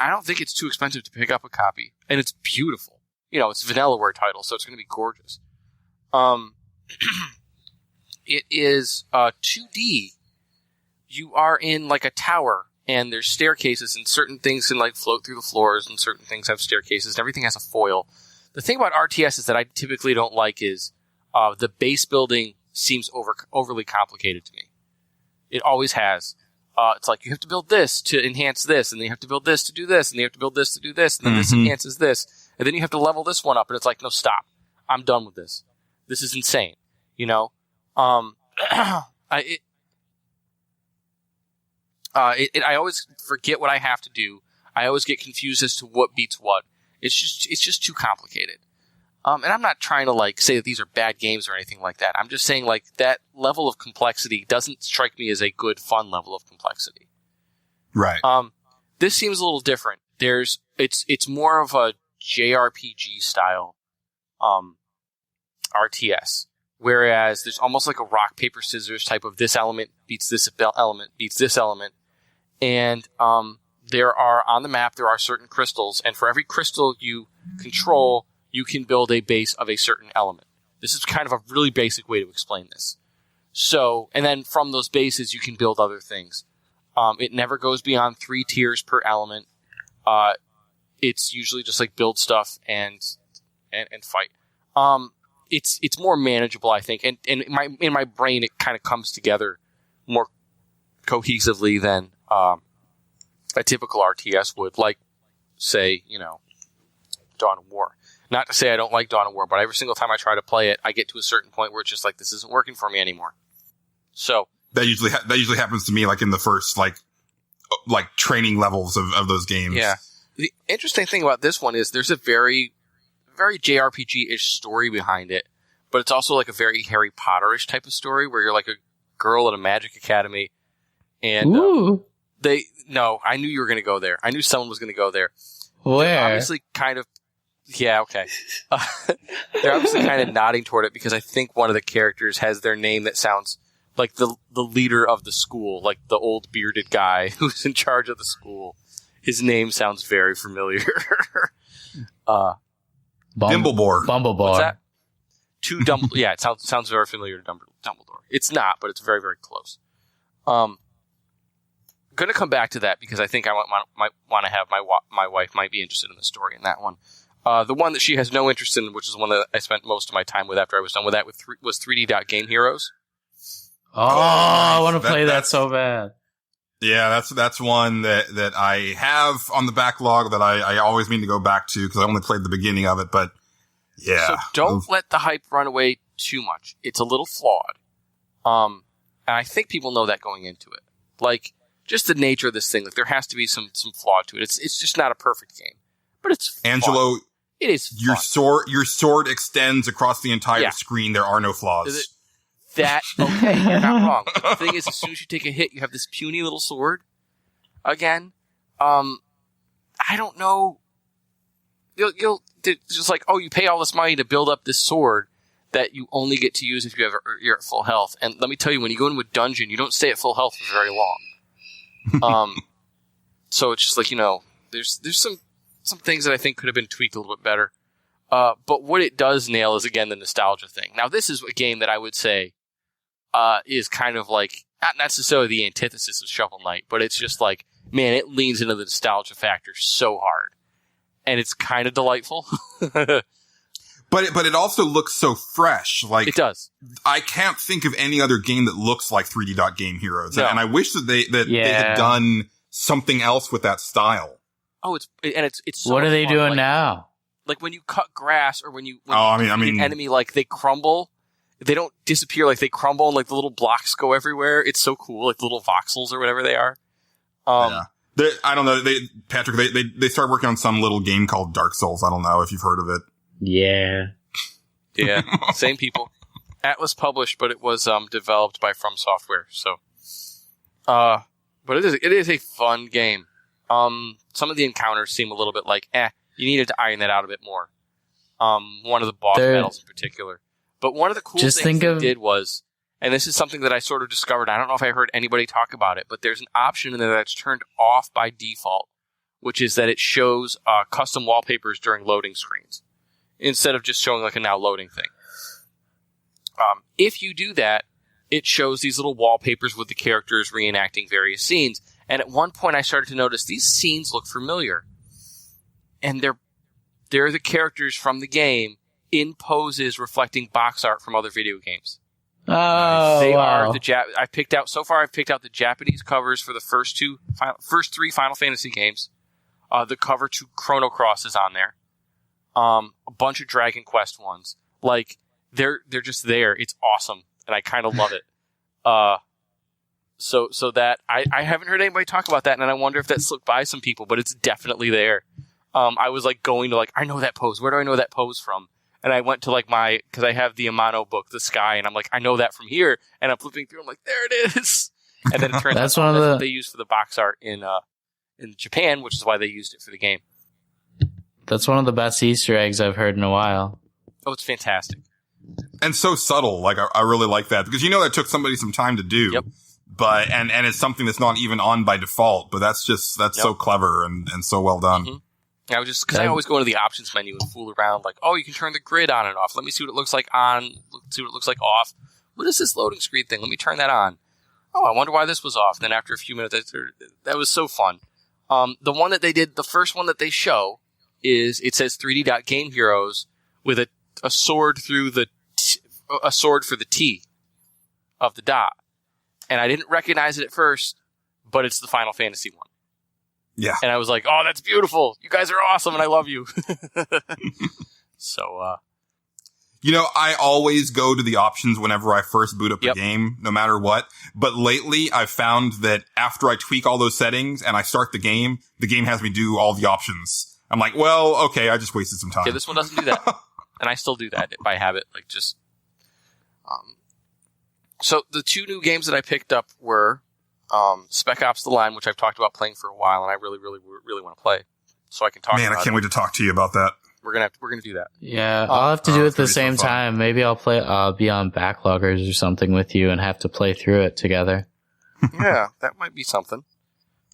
don't think it's too expensive to pick up a copy, and it's beautiful. It's a Vanillaware title, so it's going to be gorgeous. It is 2D. You are in like a tower, and there's staircases, and certain things can like float through the floors, and certain things have staircases, and everything has a foil. The thing about RTS is that I typically don't like is the base building seems overly complicated to me. It always has. It's like you have to build this to enhance this, and then you have to build this to do this, and then you have to build this to do this, and then this enhances this, and then you have to level this one up, and it's like, no, stop. I'm done with this. This is insane. I always forget what I have to do. I always get confused as to what beats what. It's just too complicated. And I'm not trying to like say that these are bad games or anything like that. I'm just saying like that level of complexity doesn't strike me as a good, fun level of complexity. Right. This seems a little different. It's more of a JRPG style, RTS. Whereas there's almost like a rock, paper, scissors type of this element beats this element, beats this element. And there are, on the map, there are certain crystals. And for every crystal you control, you can build a base of a certain element. This is kind of a really basic way to explain this. So, and then from those bases, you can build other things. It never goes beyond 3 tiers per element. It's usually just like build stuff and fight. It's more manageable, I think, and in my brain it kind of comes together more cohesively than a typical RTS would, like, say, Dawn of War. Not to say I don't like Dawn of War, but every single time I try to play it, I get to a certain point where it's just like, this isn't working for me anymore. So that usually happens to me, like in the first like training levels of those games. Yeah. The interesting thing about this one is there's a very very JRPG-ish story behind it, but it's also like a very Harry Potter-ish type of story where you're like a girl at a magic academy, and I knew you were going to go there. I knew someone was going to go there. Where? They're obviously kind of, yeah, okay. They're obviously kind of nodding toward it because I think one of the characters has their name that sounds like the leader of the school, like the old bearded guy who's in charge of the school. His name sounds very familiar. Dimblebore. Bumblebore. What's that? Yeah, it sounds very familiar to Dumbledore. It's not, but it's very, very close. Going to come back to that because I think I might want to have my wife might be interested in the story in that one. The one that she has no interest in, which is the one that I spent most of my time with after I was done with that, was 3D Game Heroes. Oh, I want to play that so bad. Yeah, that's one that I have on the backlog that I always mean to go back to because I only played the beginning of it, but yeah. So don't let the hype run away too much. It's a little flawed. And I think people know that going into it. Like, just the nature of this thing, like there has to be some flaw to it. It's just not a perfect game. But it's fun. Angelo, it is fun. Your sword extends across the entire screen. There are no flaws. Okay, you're not wrong. The thing is, as soon as you take a hit, you have this puny little sword. Again, I don't know. You'll just like, you pay all this money to build up this sword that you only get to use if you're at full health. And let me tell you, when you go into a dungeon, you don't stay at full health for very long. So it's just like, there's some things that I think could have been tweaked a little bit better. But what it does nail is, again, the nostalgia thing. Now, this is a game that I would say is kind of like, not necessarily the antithesis of Shovel Knight, but it's just like, man, it leans into the nostalgia factor so hard. And it's kind of delightful. But it also looks so fresh. Like, it does. I can't think of any other game that looks like 3D Game Heroes. No. And I wish that they had done something else with that style. Oh, it's so what are they fun. doing now? Like when you cut grass or when you I mean, an enemy, like they crumble. They don't disappear, like they crumble and like the little blocks go everywhere. It's so cool, like the little voxels or whatever they are. Yeah. I don't know. Patrick, they started working on some little game called Dark Souls. I don't know if you've heard of it. Yeah. Yeah. Same people. Atlas published, but it was developed by From Software. So, but it is a fun game. Some of the encounters seem a little bit like, you needed to iron that out a bit more. One of the boss battles in particular. But one of the cool things they did was, and this is something that I sort of discovered. I don't know if I heard anybody talk about it, but there's an option in there that's turned off by default, which is that it shows custom wallpapers during loading screens instead of just showing like a now loading thing. If you do that, it shows these little wallpapers with the characters reenacting various scenes. And at one point I started to notice these scenes look familiar. And they're the characters from the game in poses reflecting box art from other video games. Oh, they wow. are I've picked out the Japanese covers for the first three Final Fantasy games. The cover to Chrono Cross is on there. A bunch of Dragon Quest ones. Like, they're just there. It's awesome. And I kind of love it. So that I haven't heard anybody talk about that, and I wonder if that slipped by some people, but it's definitely there. I was like going to like, I know that pose. Where do I know that pose from? And I went to like because I have the Amano book, The Sky, and I'm like, I know that from here. And I'm flipping through. I'm like, there it is. And then it turns That's out one of what they used for the box art in Japan, which is why they used it for the game. That's one of the best Easter eggs I've heard in a while. Oh, it's fantastic. And so subtle. Like, I really like that because that took somebody some time to do. Yep. But, and it's something that's not even on by default, but that's so clever and so well done. Mm-hmm. I was just, because I always go into the options menu and fool around, like, oh, you can turn the grid on and off. Let me see what it looks like on. Let's see what it looks like off. What is this loading screen thing? Let me turn that on. Oh, I wonder why this was off. And then after a few minutes, that was so fun. The one that they did, the first one that they show is, it says 3D Game Heroes with a sword through a sword for the T of the dot. And I didn't recognize it at first, but it's the Final Fantasy one. Yeah. And I was like, oh, that's beautiful. You guys are awesome, and I love you. So, I always go to the options whenever I first boot up a game, no matter what. But lately, I've found that after I tweak all those settings and I start the game has me do all the options. I'm like, well, okay, I just wasted some time. Okay, this one doesn't do that. And I still do that by habit. Like, just... So, the two new games that I picked up were... Spec Ops: The Line, which I've talked about playing for a while, and I really, really, really want to play, so I can talk. Man, about I can't wait to talk to you about that. We're gonna do that. Yeah, I'll have to do it at the same so time. Maybe I'll be on backloggers or something with you and have to play through it together. Yeah, that might be something.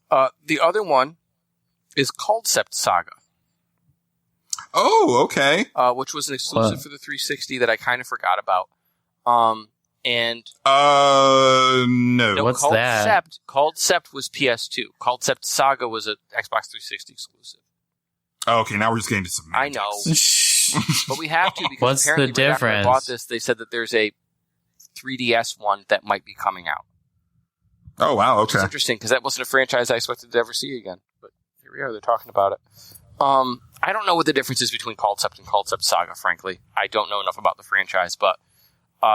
The other one is Concept Saga. Oh, okay. Which was an exclusive for the 360 that I kind of forgot about. And no. What's that? Concept was PS2. Concept Saga was an Xbox 360 exclusive. Oh, okay, now we're just getting to some. I know, but we have to because What's apparently the right after difference? I bought this, they said that there's a 3DS one that might be coming out. Oh wow, Which is okay. interesting because that wasn't a franchise I expected to ever see again. But here we are; they're talking about it. I don't know what the difference is between Concept and Concept Saga. Frankly, I don't know enough about the franchise, but.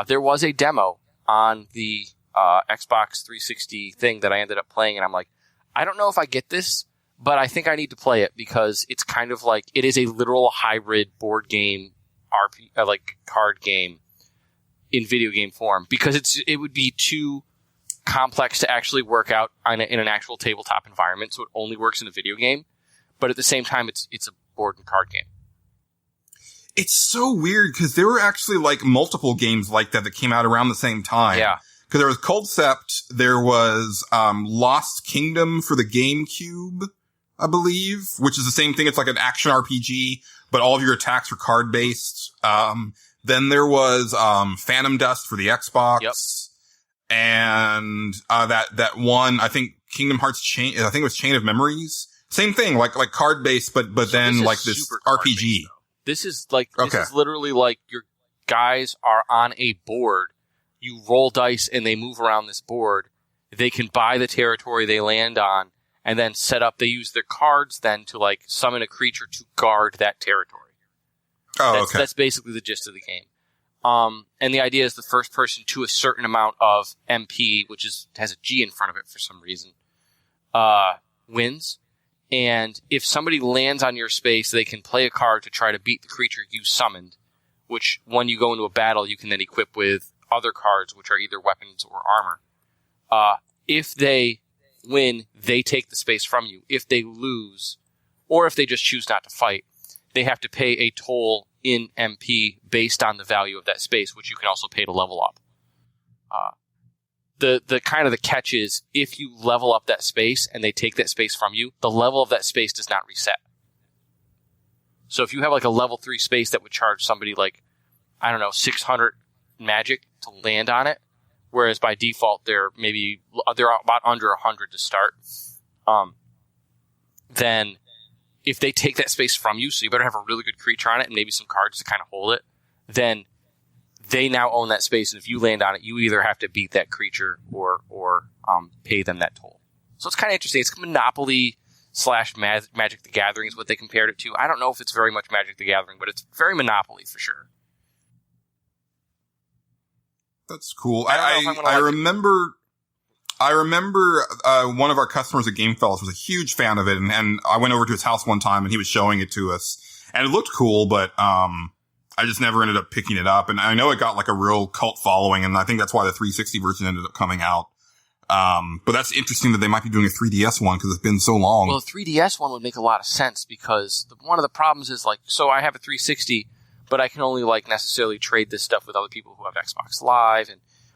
There was a demo on the Xbox 360 thing that I ended up playing, and I'm like, I don't know if I get this, but I think I need to play it because it's kind of like, it is a literal hybrid board game, like card game in video game form, because it would be too complex to actually work out in an actual tabletop environment, so it only works in a video game, but at the same time, it's a board and card game. It's so weird because there were actually like multiple games like that came out around the same time. Yeah. Because there was Concept, there was Lost Kingdom for the GameCube, I believe, which is the same thing. It's like an action RPG, but all of your attacks are card based. Then there was Phantom Dust for the Xbox. Yep. And that one, I think Kingdom Hearts Chain, I think it was Chain of Memories. Same thing, like card based, but then like this RPG. This is literally like your guys are on a board. You roll dice and they move around this board. They can buy the territory they land on and then set up. They use their cards then to like summon a creature to guard that territory. That's basically the gist of the game. And the idea is the first person to a certain amount of MP, which has a G in front of it for some reason, wins. And if somebody lands on your space, they can play a card to try to beat the creature you summoned, which when you go into a battle, you can then equip with other cards, which are either weapons or armor. If they win, they take the space from you. If they lose, or if they just choose not to fight, they have to pay a toll in MP based on the value of that space, which you can also pay to level up. The kind of the catch is if you level up that space and they take that space from you, the level of that space does not reset. So if you have like a level 3 space that would charge somebody like, I don't know, 600 magic to land on it, whereas by default they're about under 100 to start. Then if they take that space from you, so you better have a really good creature on it and maybe some cards to kind of hold it, then they now own that space, and if you land on it, you either have to beat that creature or pay them that toll. So it's kind of interesting. It's Monopoly / Magic the Gathering is what they compared it to. I don't know if it's very much Magic the Gathering, but it's very Monopoly for sure. That's cool. I remember one of our customers at Game Fellows was a huge fan of it, and I went over to his house one time and he was showing it to us, and it looked cool, but I just never ended up picking it up. And I know it got like a real cult following, and I think that's why the 360 version ended up coming out. But that's interesting that they might be doing a 3DS one because it's been so long. Well, the 3DS one would make a lot of sense because one of the problems is like, so I have a 360, but I can only like necessarily trade this stuff with other people who have Xbox Live.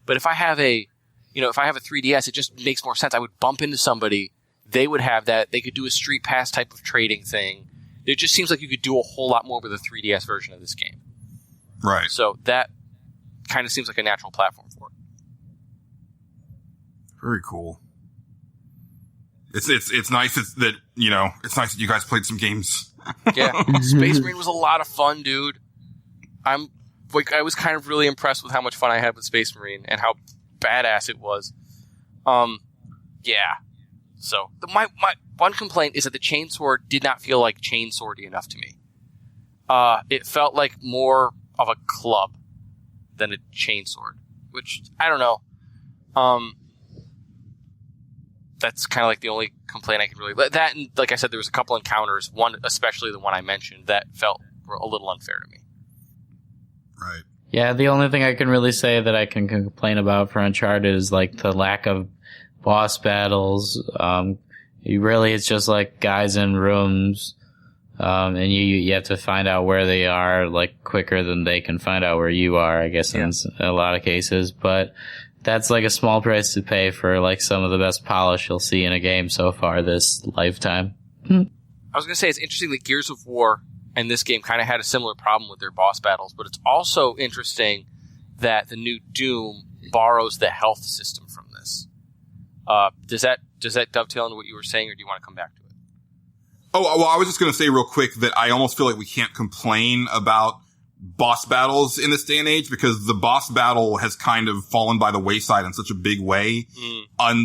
But if I have a 3DS, it just makes more sense. I would bump into somebody, they would have that, they could do a Street Pass type of trading thing. It just seems like you could do a whole lot more with a 3DS version of this game. Right. So that kind of seems like a natural platform for it. Very cool. It's nice that it's nice that you guys played some games. Yeah. Space Marine was a lot of fun, dude. I was kind of really impressed with how much fun I had with Space Marine and how badass it was. Yeah. So my one complaint is that the chainsword did not feel like chainswordy enough to me. It felt like more of a club than a chainsword, which I don't know. That's kind of like the only complaint I can really. That and like I said, there was a couple encounters. One, especially the one I mentioned, that felt a little unfair to me. Right. Yeah, the only thing I can really say that I can complain about for Uncharted is like the lack of boss battles. It's just like guys in rooms, and you have to find out where they are like quicker than they can find out where you are, I guess, in a lot of cases. But that's like a small price to pay for like some of the best polish you'll see in a game so far this lifetime. I was going to say, it's interesting that Gears of War and this game kind of had a similar problem with their boss battles, but it's also interesting that the new Doom borrows the health system from this. Does that dovetail into what you were saying, or do you want to come back to it? Oh, well, I was just going to say real quick that I almost feel like we can't complain about boss battles in this day and age because the boss battle has kind of fallen by the wayside in such a big way,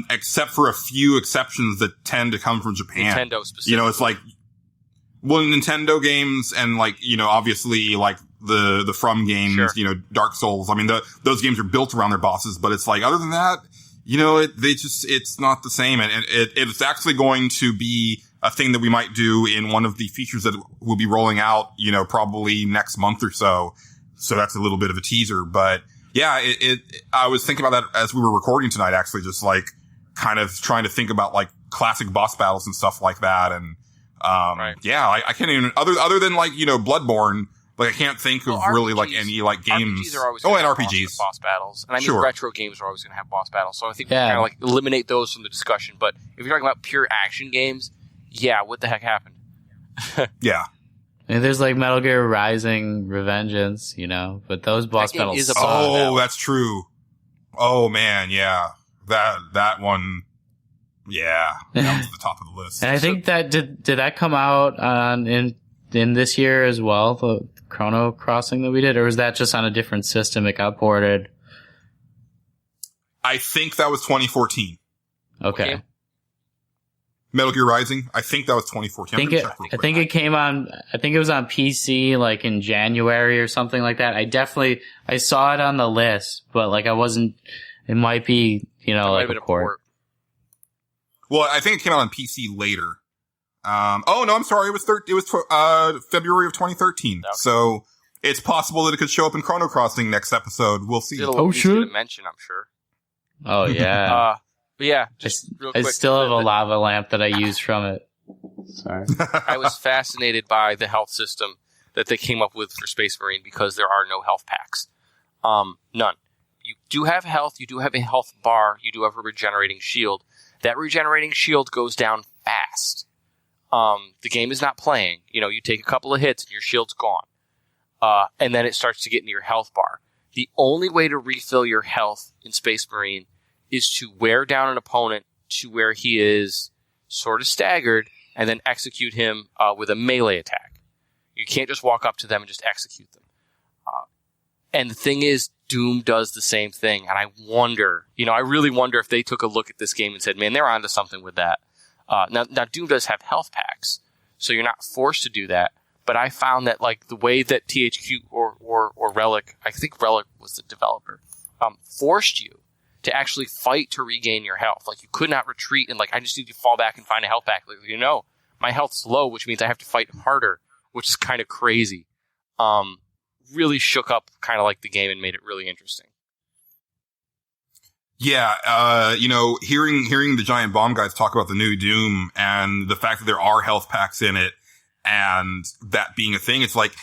except for a few exceptions that tend to come from Japan. Nintendo specifically. It's like, well, Nintendo games and like, obviously like the From games, sure. Dark Souls. I mean, those games are built around their bosses, but it's like, other than that, it's not the same. And it's actually going to be a thing that we might do in one of the features that we'll be rolling out, probably next month or so. So that's a little bit of a teaser, but yeah, I was thinking about that as we were recording tonight, actually, just like kind of trying to think about like classic boss battles and stuff like that. And, right. Yeah, I can't even, other than like, Bloodborne, like I can't think of really like any like games. RPGs are always and RPGs. Boss battles. And I mean, sure. retro games are always going to have boss battles. So I think we kind of like eliminate those from the discussion. But if you're talking about pure action games, yeah, what the heck happened? Yeah. And there's like Metal Gear Rising, Revengeance, but those boss battles. Is a boss battle. That's true. Oh man, yeah. That one. Yeah, that was the top of the list. And I think that did that come out in this year as well, the Chrono Crossing that we did, or was that just on a different system? It got ported. I think that was 2014. Okay. Metal Gear Rising. I think that was 2014. I think it came on. I think it was on PC like in January or something like that. I saw it on the list, but like I wasn't. It might be like a port. Well, I think it came out on PC later. Oh no, I'm sorry. It was February of 2013. Okay. So it's possible that it could show up in Chrono Crossing next episode. We'll see. Oh, sure. To mention, I'm sure. Oh yeah. But yeah, I still have a lava lamp that I use from it. Sorry. I was fascinated by the health system that they came up with for Space Marine because there are no health packs. None. you do have health, you do have a health bar, you do have a regenerating shield. That regenerating shield goes down fast. The game is not playing. You take a couple of hits and your shield's gone. And then it starts to get into your health bar. The only way to refill your health in Space Marine is to wear down an opponent to where he is sort of staggered and then execute him with a melee attack. You can't just walk up to them and just execute them. And the thing is, Doom does the same thing. And I wonder, I really wonder if they took a look at this game and said, man, they're onto something with that. Now Doom does have health packs, so you're not forced to do that. But I found that, like, the way that THQ or Relic, I think Relic was the developer, forced you to actually fight to regain your health. Like, you could not retreat and, like, I just need to fall back and find a health pack. Like, my health's low, which means I have to fight harder, which is kind of crazy. Really shook up kind of like the game and made it really interesting. Yeah, hearing the Giant Bomb guys talk about the new Doom and the fact that there are health packs in it and that being a thing, it's like,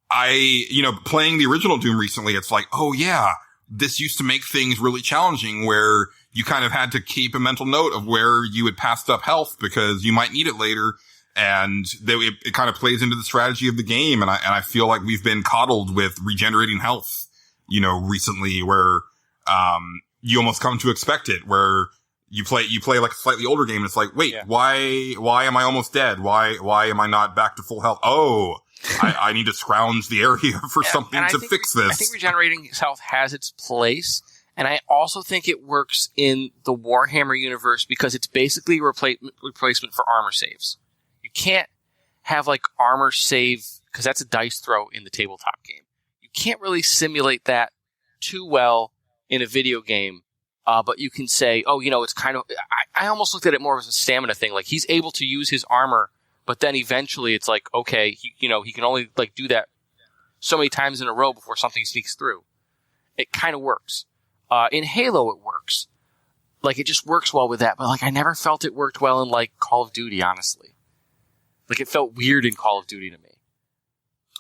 playing the original Doom recently, it's like, oh yeah, this used to make things really challenging where you kind of had to keep a mental note of where you had passed up health because you might need it later. And it kind of plays into the strategy of the game. And I feel like we've been coddled with regenerating health, recently where, you almost come to expect it, where you play like a slightly older game and it's like, wait, why am I almost dead? Why am I not back to full health? Oh, I need to scrounge the area for something to fix this. I think regenerating health has its place. And I also think it works in the Warhammer universe because it's basically a replacement for armor saves. You can't have like armor save because that's a dice throw in the tabletop game. You can't really simulate that too well in a video game, but you can say, it's kind of, I almost looked at it more as a stamina thing. Like, he's able to use his armor, but then eventually it's like, okay, he can only like do that so many times in a row before something sneaks through. It kind of works. In Halo, it works. Like, it just works well with that, but like, I never felt it worked well in like Call of Duty, honestly. Like, it felt weird in Call of Duty to me.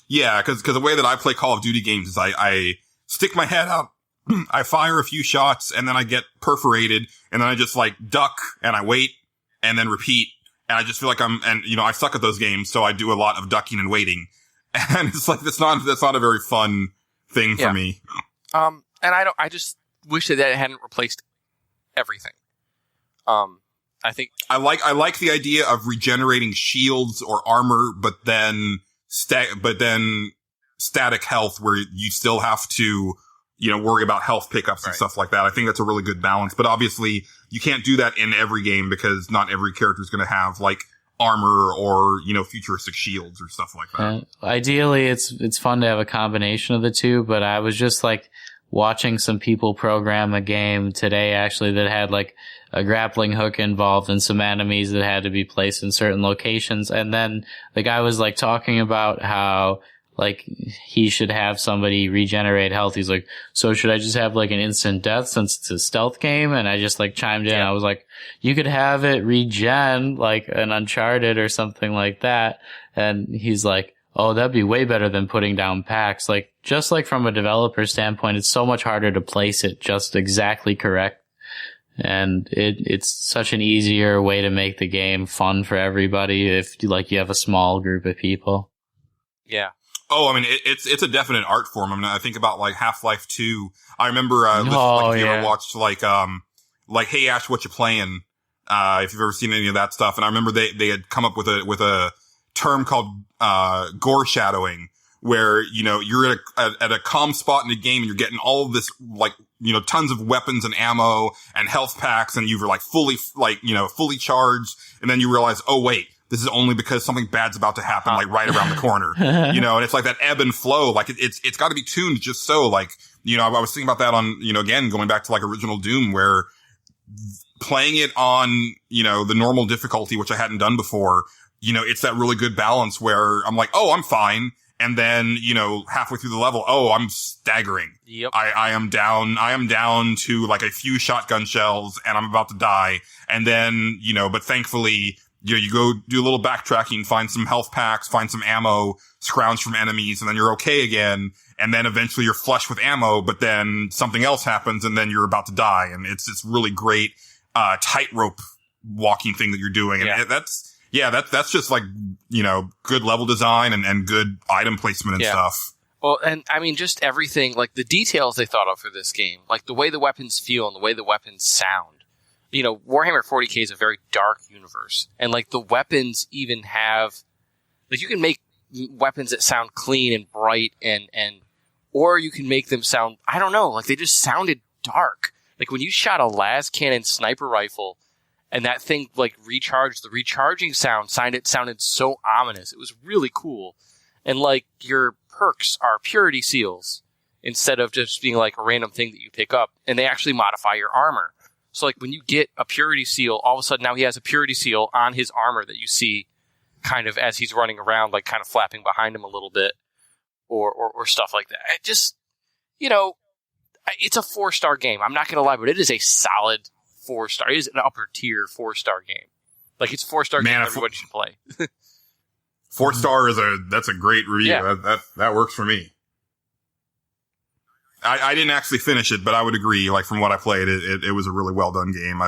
Yeah, because the way that I play Call of Duty games is I stick my head up, I fire a few shots, and then I get perforated, and then I just, like, duck, and I wait, and then repeat, and I just feel like I suck at those games, so I do a lot of ducking and waiting. And it's like, that's not a very fun thing for me. And I just wish that it hadn't replaced everything. I think I like the idea of regenerating shields or armor, but then static health where you still have to, worry about health pickups and stuff like that. I think that's a really good balance, but obviously you can't do that in every game because not every character is going to have like armor or, futuristic shields or stuff like that. Ideally, it's fun to have a combination of the two, but I was just like watching some people program a game today actually that had like a grappling hook involved and some enemies that had to be placed in certain locations. And then the guy was like talking about how like he should have somebody regenerate health. He's like, so should I just have like an instant death since it's a stealth game? And I just like chimed in. I was like, you could have it regen like an Uncharted or something like that. And he's like, oh, that'd be way better than putting down packs. Like, just like from a developer standpoint, it's so much harder to place it just exactly correct. And it's such an easier way to make the game fun for everybody if you have a small group of people. Yeah. Oh, I mean, it's a definite art form. I mean, I think about like Half-Life 2. I remember, if you ever watched like Hey Ash, What You Playing? If you've ever seen any of that stuff. And I remember they had come up with a term called, gore shadowing, where, you're at a calm spot in the game and you're getting all of this, like, tons of weapons and ammo and health packs and you're like fully charged. And then you realize, oh wait, this is only because something bad's about to happen, like right around the corner, and it's like that ebb and flow. Like it's got to be tuned just so, like, I was thinking about that on, again, going back to like original Doom, where playing it on, the normal difficulty, which I hadn't done before, it's that really good balance where I'm like, oh, I'm fine. And then, halfway through the level, oh, I'm staggering. Yep. I am down to like a few shotgun shells and I'm about to die. And then, but thankfully, you go do a little backtracking, find some health packs, find some ammo, scrounge from enemies, and then you're okay again. And then eventually you're flush with ammo, but then something else happens and then you're about to die. And it's this really great, tightrope walking thing that you're doing. And that's just like, good level design and good item placement and stuff. Well, and I mean, just everything, like the details they thought of for this game, like the way the weapons feel and the way the weapons sound. Warhammer 40K is a very dark universe, and like the weapons even have, like you can make weapons that sound clean and bright or you can make them sound, I don't know, like they just sounded dark. Like when you shot a las cannon sniper rifle and that thing like recharged, the recharging sound sounded so ominous. It was really cool. And like your perks are purity seals instead of just being like a random thing that you pick up, and they actually modify your armor. So like when you get a purity seal, all of a sudden now he has a purity seal on his armor that you see kind of as he's running around, like kind of flapping behind him a little bit or stuff like that. It just, it's a 4-star game. I'm not going to lie, but it is a solid 4-star. It is an upper tier 4-star game. Like it's a 4-star game everybody should play. 4-star that's a great review. Yeah. That works for me. I didn't actually finish it, but I would agree. Like from what I played, it was a really well done game.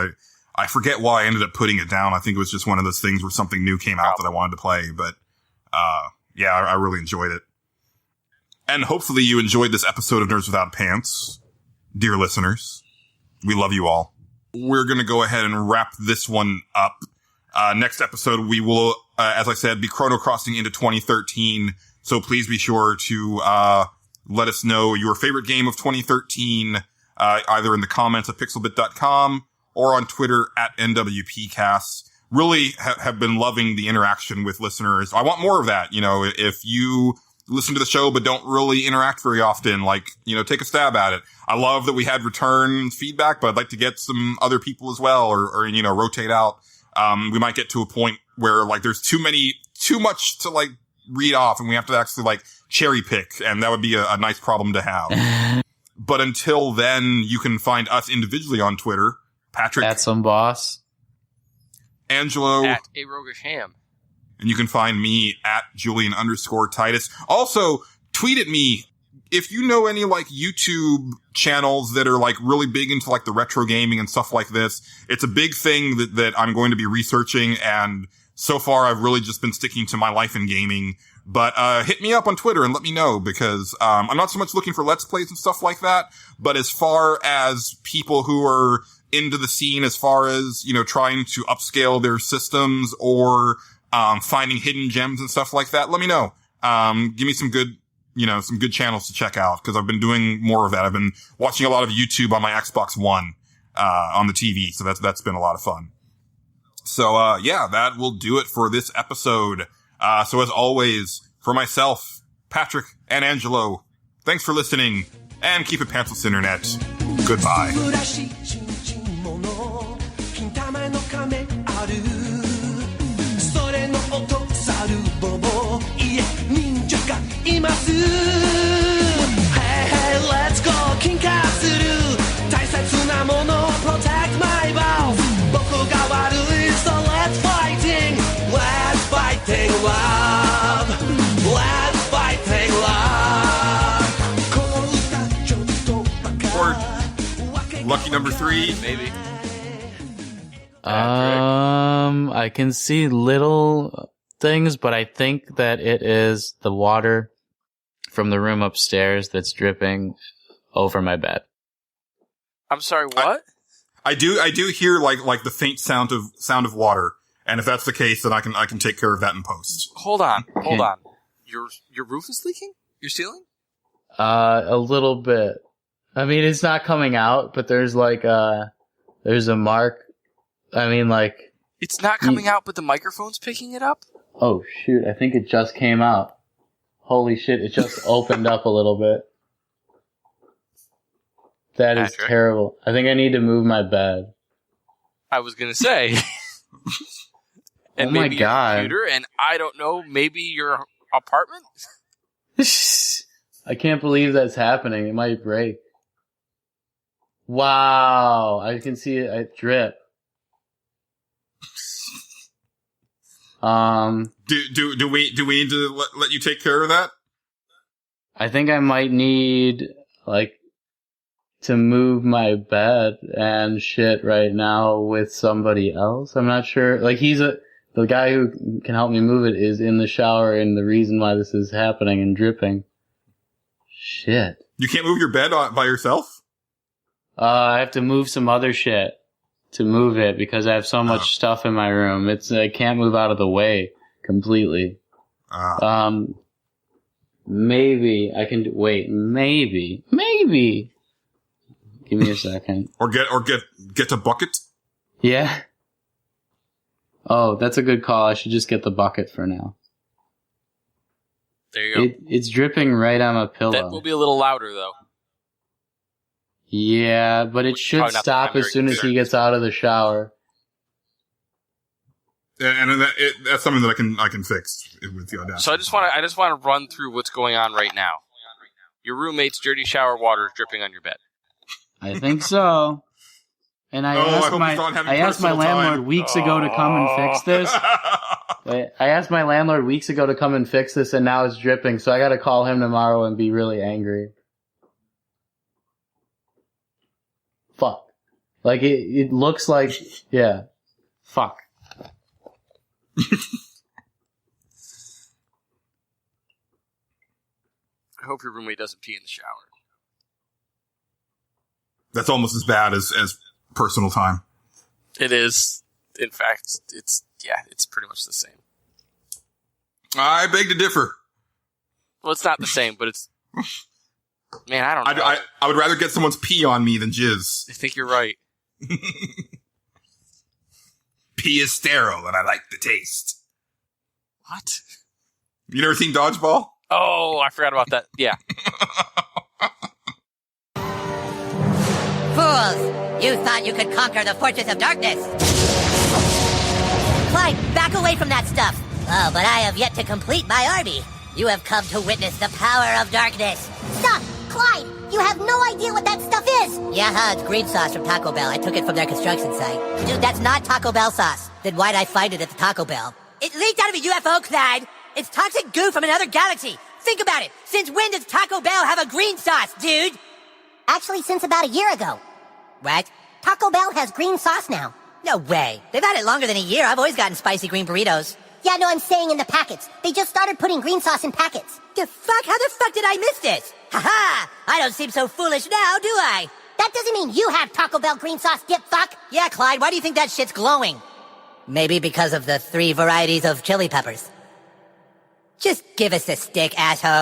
I forget why I ended up putting it down. I think it was just one of those things where something new came out that I wanted to play. But I really enjoyed it. And hopefully you enjoyed this episode of Nerds Without Pants, dear listeners. We love you all. We're gonna go ahead and wrap this one up. Next episode we will, as I said, be Chrono Crossing into 2013. So please be sure to let us know your favorite game of 2013, either in the comments at pixelbit.com or on Twitter at NWPcast. Really have been loving the interaction with listeners. I want more of that. If you listen to the show but don't really interact very often, take a stab at it. I love that we had return feedback, but I'd like to get some other people as well, or rotate out. We might get to a point where there's too much to read off, and we have to actually cherry pick, and that would be a nice problem to have. But until then, you can find us individually on Twitter. Patrick at some boss, Angelo at a roguish ham, and you can find me at Julian_Titus. Also, tweet at me if you know any YouTube channels that are really big into the retro gaming and stuff like this. It's a big thing that I'm going to be researching, and so far I've really just been sticking to my life in gaming. But hit me up on Twitter and let me know, because I'm not so much looking for Let's Plays and stuff like that, but as far as people who are into the scene, as far as, trying to upscale their systems or finding hidden gems and stuff like that, let me know. Give me some good channels to check out, because I've been doing more of that. I've been watching a lot of YouTube on my Xbox One on the TV, so that's been a lot of fun. So that will do it for this episode. So as always, for myself, Patrick, and Angelo, thanks for listening, and keep it pantsless, Internet. Goodbye. います Hey hey let's go 金化する大切なもの Protect my vows 僕が悪い So let's fighting Let's fighting love Let's fighting love この歌ちょっとバカ Or lucky number 3 maybe I can see little things, but I think that it is the water from the room upstairs that's dripping over my bed. I'm sorry, what? I do hear like the faint sound of water, and if that's the case, then I can take care of that in post. Hold on. Your roof is leaking? Your ceiling? A little bit. I mean, it's not coming out, but there's there's a mark. I mean, it's not coming out, but the microphone's picking it up? Oh, shoot. I think it just came out. Holy shit, it just opened up a little bit. That is terrible. I think I need to move my bed. I was going to say. And oh my maybe God. Your computer, and I don't know, maybe your apartment? I can't believe that's happening. It might break. Wow. I can see it drip. Do we need to let you take care of that? I think I might need, like, to move my bed and shit right now with somebody else. I'm not sure. Like, the guy who can help me move it is in the shower, and the reason why this is happening and dripping. Shit. You can't move your bed by yourself? I have to move some other shit to move it because I have so much stuff in my room. I can't move out of the way completely. Maybe I can wait. Maybe. Give me a second. Or get a bucket? Yeah. Oh, that's a good call. I should just get the bucket for now. There you go. It's dripping right on my pillow. That will be a little louder, though. Yeah, but it should stop as soon as he gets out of the shower. And that's something that I can fix with the Audacity. So I just want to run through what's going on right now. Your roommate's dirty shower water is dripping on your bed. I think so. And I asked my landlord weeks ago to come and fix this. I asked my landlord weeks ago to come and fix this, and now it's dripping. So I got to call him tomorrow and be really angry. Fuck. Like it looks like, yeah. Fuck. I hope your roommate doesn't pee in the shower. That's almost as bad as personal time. It is. In fact, it's pretty much the same. I beg to differ. Well, it's not the same, but it's... Man, I don't know. I would rather get someone's pee on me than jizz. I think you're right. Pee is sterile, and I like the taste. What? You never seen Dodgeball? Oh, I forgot about that. Yeah. Fools! You thought you could conquer the Fortress of Darkness! Clyde, back away from that stuff! Oh, but I have yet to complete my army. You have come to witness the power of darkness. Stop! Clyde! You have no idea what that stuff is! Yeah, it's green sauce from Taco Bell. I took it from their construction site. Dude, that's not Taco Bell sauce. Then why'd I find it at the Taco Bell? It leaked out of a UFO, Clyde! It's toxic goo from another galaxy! Think about it! Since when does Taco Bell have a green sauce, dude? Actually, since about a year ago. What? Taco Bell has green sauce now. No way. They've had it longer than a year. I've always gotten spicy green burritos. Yeah, no, I'm saying in the packets. They just started putting green sauce in packets. The fuck? How the fuck did I miss this? Haha! I don't seem so foolish now, do I? That doesn't mean you have Taco Bell green sauce, dip fuck. Yeah, Clyde, why do you think that shit's glowing? Maybe because of the 3 varieties of chili peppers. Just give us a stick, asshole.